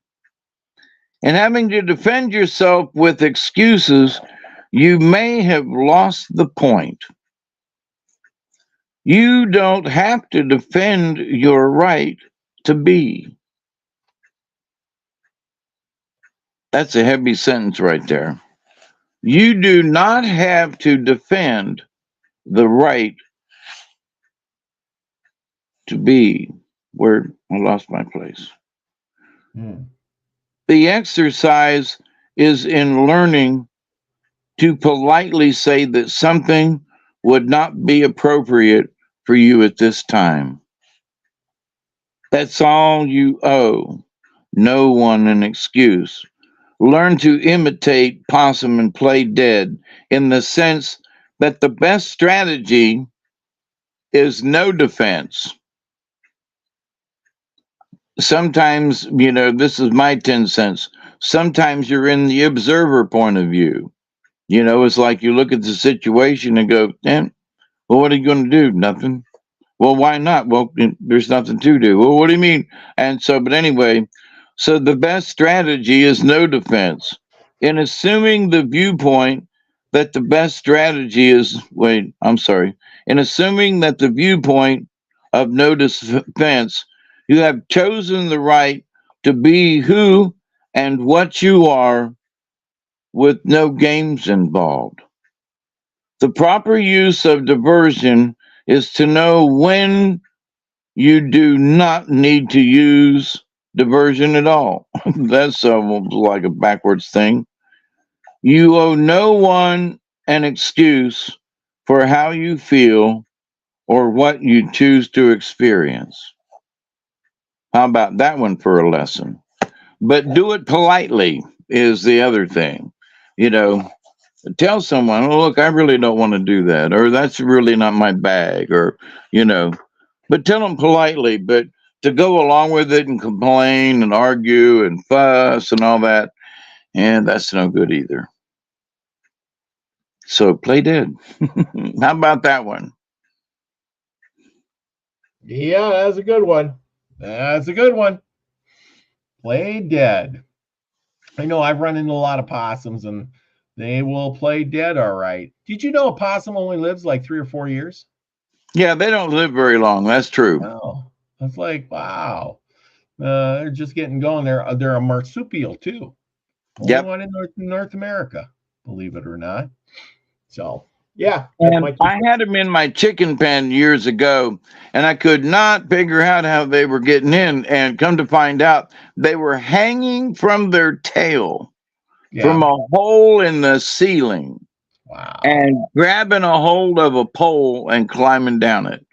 And having to defend yourself with excuses, you may have lost the point. You don't have to defend your right to be. That's a heavy sentence right there. You do not have to defend the right to be. Where I lost my place. The exercise is in learning to politely say that something would not be appropriate for you at this time. That's all you owe. No one an excuse. Learn to imitate possum and play dead in the sense that the best strategy is no defense. Sometimes, this is my 10 cents. Sometimes you're in the observer point of view. It's like you look at the situation and go, well, what are you going to do? Nothing. Well, why not? Well, there's nothing to do. Well, what do you mean? And so, but anyway, so the best strategy is no defense. In assuming the viewpoint that the best strategy is, in assuming that the viewpoint of no defense, you have chosen the right to be who and what you are with no games involved. The proper use of diversion is to know when you do not need to use diversion at all. That's like a backwards thing. You owe no one an excuse for how you feel or what you choose to experience. How about that one for a lesson? But do it politely is the other thing. Tell someone, oh, look, I really don't want to do that, or that's really not my bag, or, but tell them politely. But to go along with it and complain and argue and fuss and all that, and that's no good either. So play dead. How about that one? Yeah, that's a good one. That's a good one. Play dead. I know I've run into a lot of possums and they will play dead all right. Did you know a possum only lives like 3 or 4 years? Yeah, they don't live very long. That's true. Oh, it's like, wow. They're just getting going. They're a marsupial too. Only one in North America, believe it or not. So yeah. And I had them in my chicken pen years ago, and I could not figure out how they were getting in. And come to find out, they were hanging from their tail from a hole in the ceiling. Wow. And grabbing a hold of a pole and climbing down it.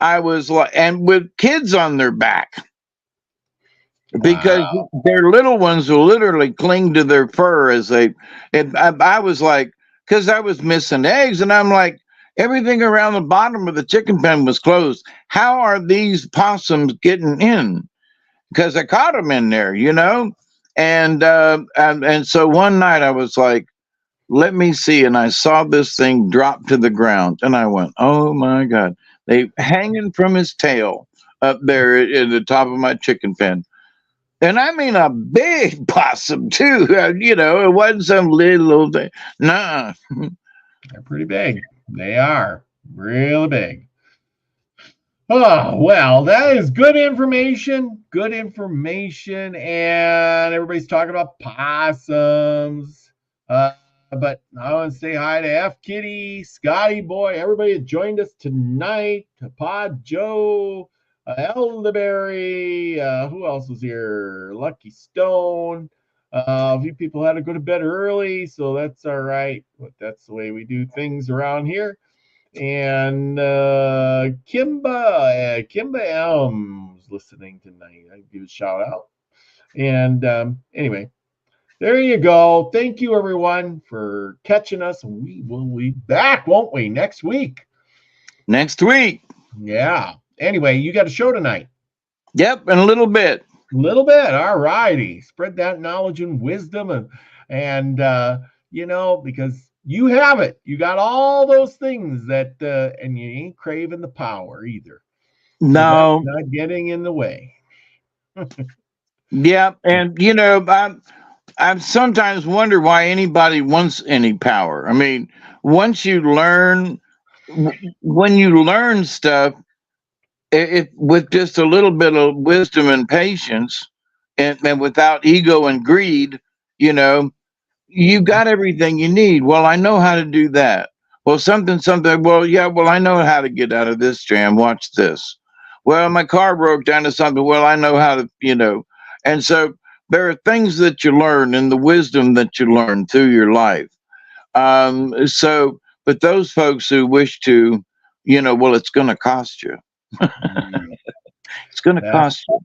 I was like, and with kids on their back. Because their little ones will literally cling to their fur as I was like, because I was missing eggs, and I'm like, everything around the bottom of the chicken pen was closed. How are these possums getting in? Because I caught them in there, and so one night I was like, let me see, and I saw this thing drop to the ground, and I went, oh my God, they hanging from his tail up there at the top of my chicken pen. And I mean a big possum too. It wasn't some little thing. Nah. They're pretty big. They are really big. Oh, well, that is good information. Good information. And everybody's talking about possums. But I want to say hi to F Kitty, Scotty Boy, everybody that joined us tonight. Pod Joe, Elderberry, who else was here? Lucky Stone. A few people had to go to bed early, so that's all right. But that's the way we do things around here. And Kimba Elms listening tonight. I give a shout out. And anyway, there you go. Thank you, everyone, for catching us. We will be back, won't we, next week? Next week. Yeah. Anyway, you got a show tonight. Yep, in a little bit. Little bit. All righty. Spread that knowledge and wisdom, and because you have it. You got all those things that, and you ain't craving the power either. No. Not getting in the way. Yeah, and I've sometimes wonder why anybody wants any power. I mean, once you learn, when you learn stuff, if with just a little bit of wisdom and patience, and without ego and greed, you know, you got everything you need. Well, I know how to do that. Well, something. Well, yeah. Well, I know how to get out of this jam. Watch this. Well, my car broke down to something. Well, I know how to. And so there are things that you learn and the wisdom that you learn through your life. But those folks who wish to, well, it's going to cost you. Mm, It's going to that, cost you.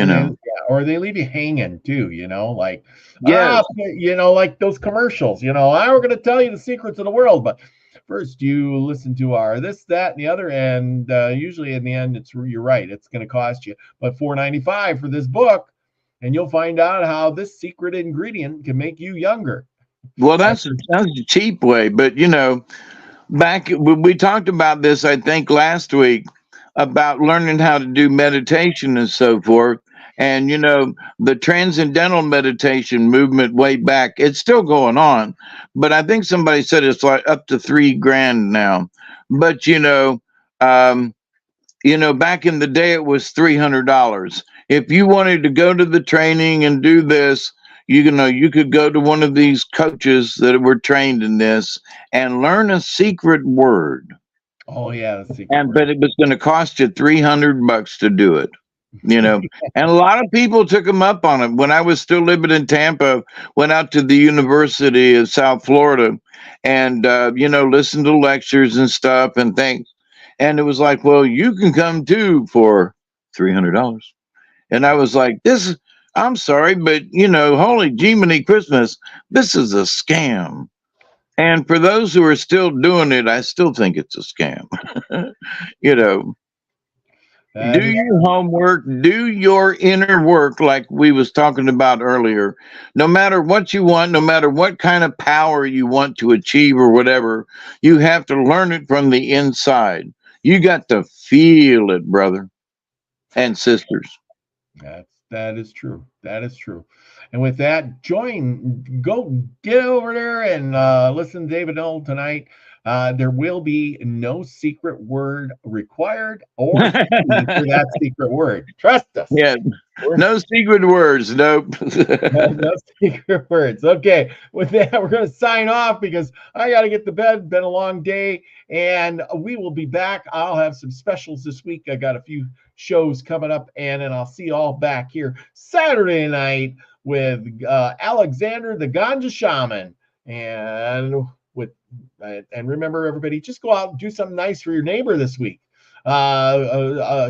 and then, or they leave you hanging too, like, Yes. like those commercials, we're going to tell you the secrets of the world, but first you listen to our this, that, and the other, and usually in the end, you're right, it's going to cost you, but $4.95 for this book, and you'll find out how this secret ingredient can make you younger. Well, that's a cheap way, but back we talked about this, I think last week, about learning how to do meditation and so forth. And the transcendental meditation movement way back, it's still going on, but I think somebody said it's like up to $3,000 now. But back in the day it was $300. If you wanted to go to the training and do this, you could go to one of these coaches that were trained in this and learn a secret word. Oh yeah, the secret word. But it was going to cost you $300 to do it. And a lot of people took them up on it. When I was still living in Tampa, went out to the University of South Florida and listened to lectures and stuff and things. And it was like, well, you can come too for $300. And I was like, I'm sorry, but holy Jiminy Christmas, this is a scam. And for those who are still doing it, I still think it's a scam. Do your homework, do your inner work, like we was talking about earlier. No matter what you want, no matter what kind of power you want to achieve or whatever, you have to learn it from the inside. You got to feel it, brother and sisters. That is true. That is true. And with that, go get over there and listen to David Null tonight. There will be no secret word required or for that secret word. Trust us. Yeah. No secret words. Nope. No secret words. Okay. With that, we're going to sign off because I got to get to bed. Been a long day. And we will be back. I'll have some specials this week. I got a few shows coming up, and then I'll see you all back here Saturday night with Alexander the Ganja Shaman. And remember, everybody, just go out and do something nice for your neighbor this week.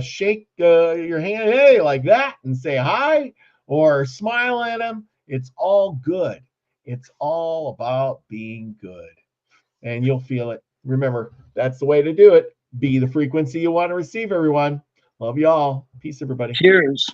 Shake your hand, hey, like that, and say hi, or smile at him. It's all good. It's all about being good, and you'll feel it. Remember, that's the way to do it. Be the frequency you want to receive, everyone. Love you all. Peace, everybody. Cheers.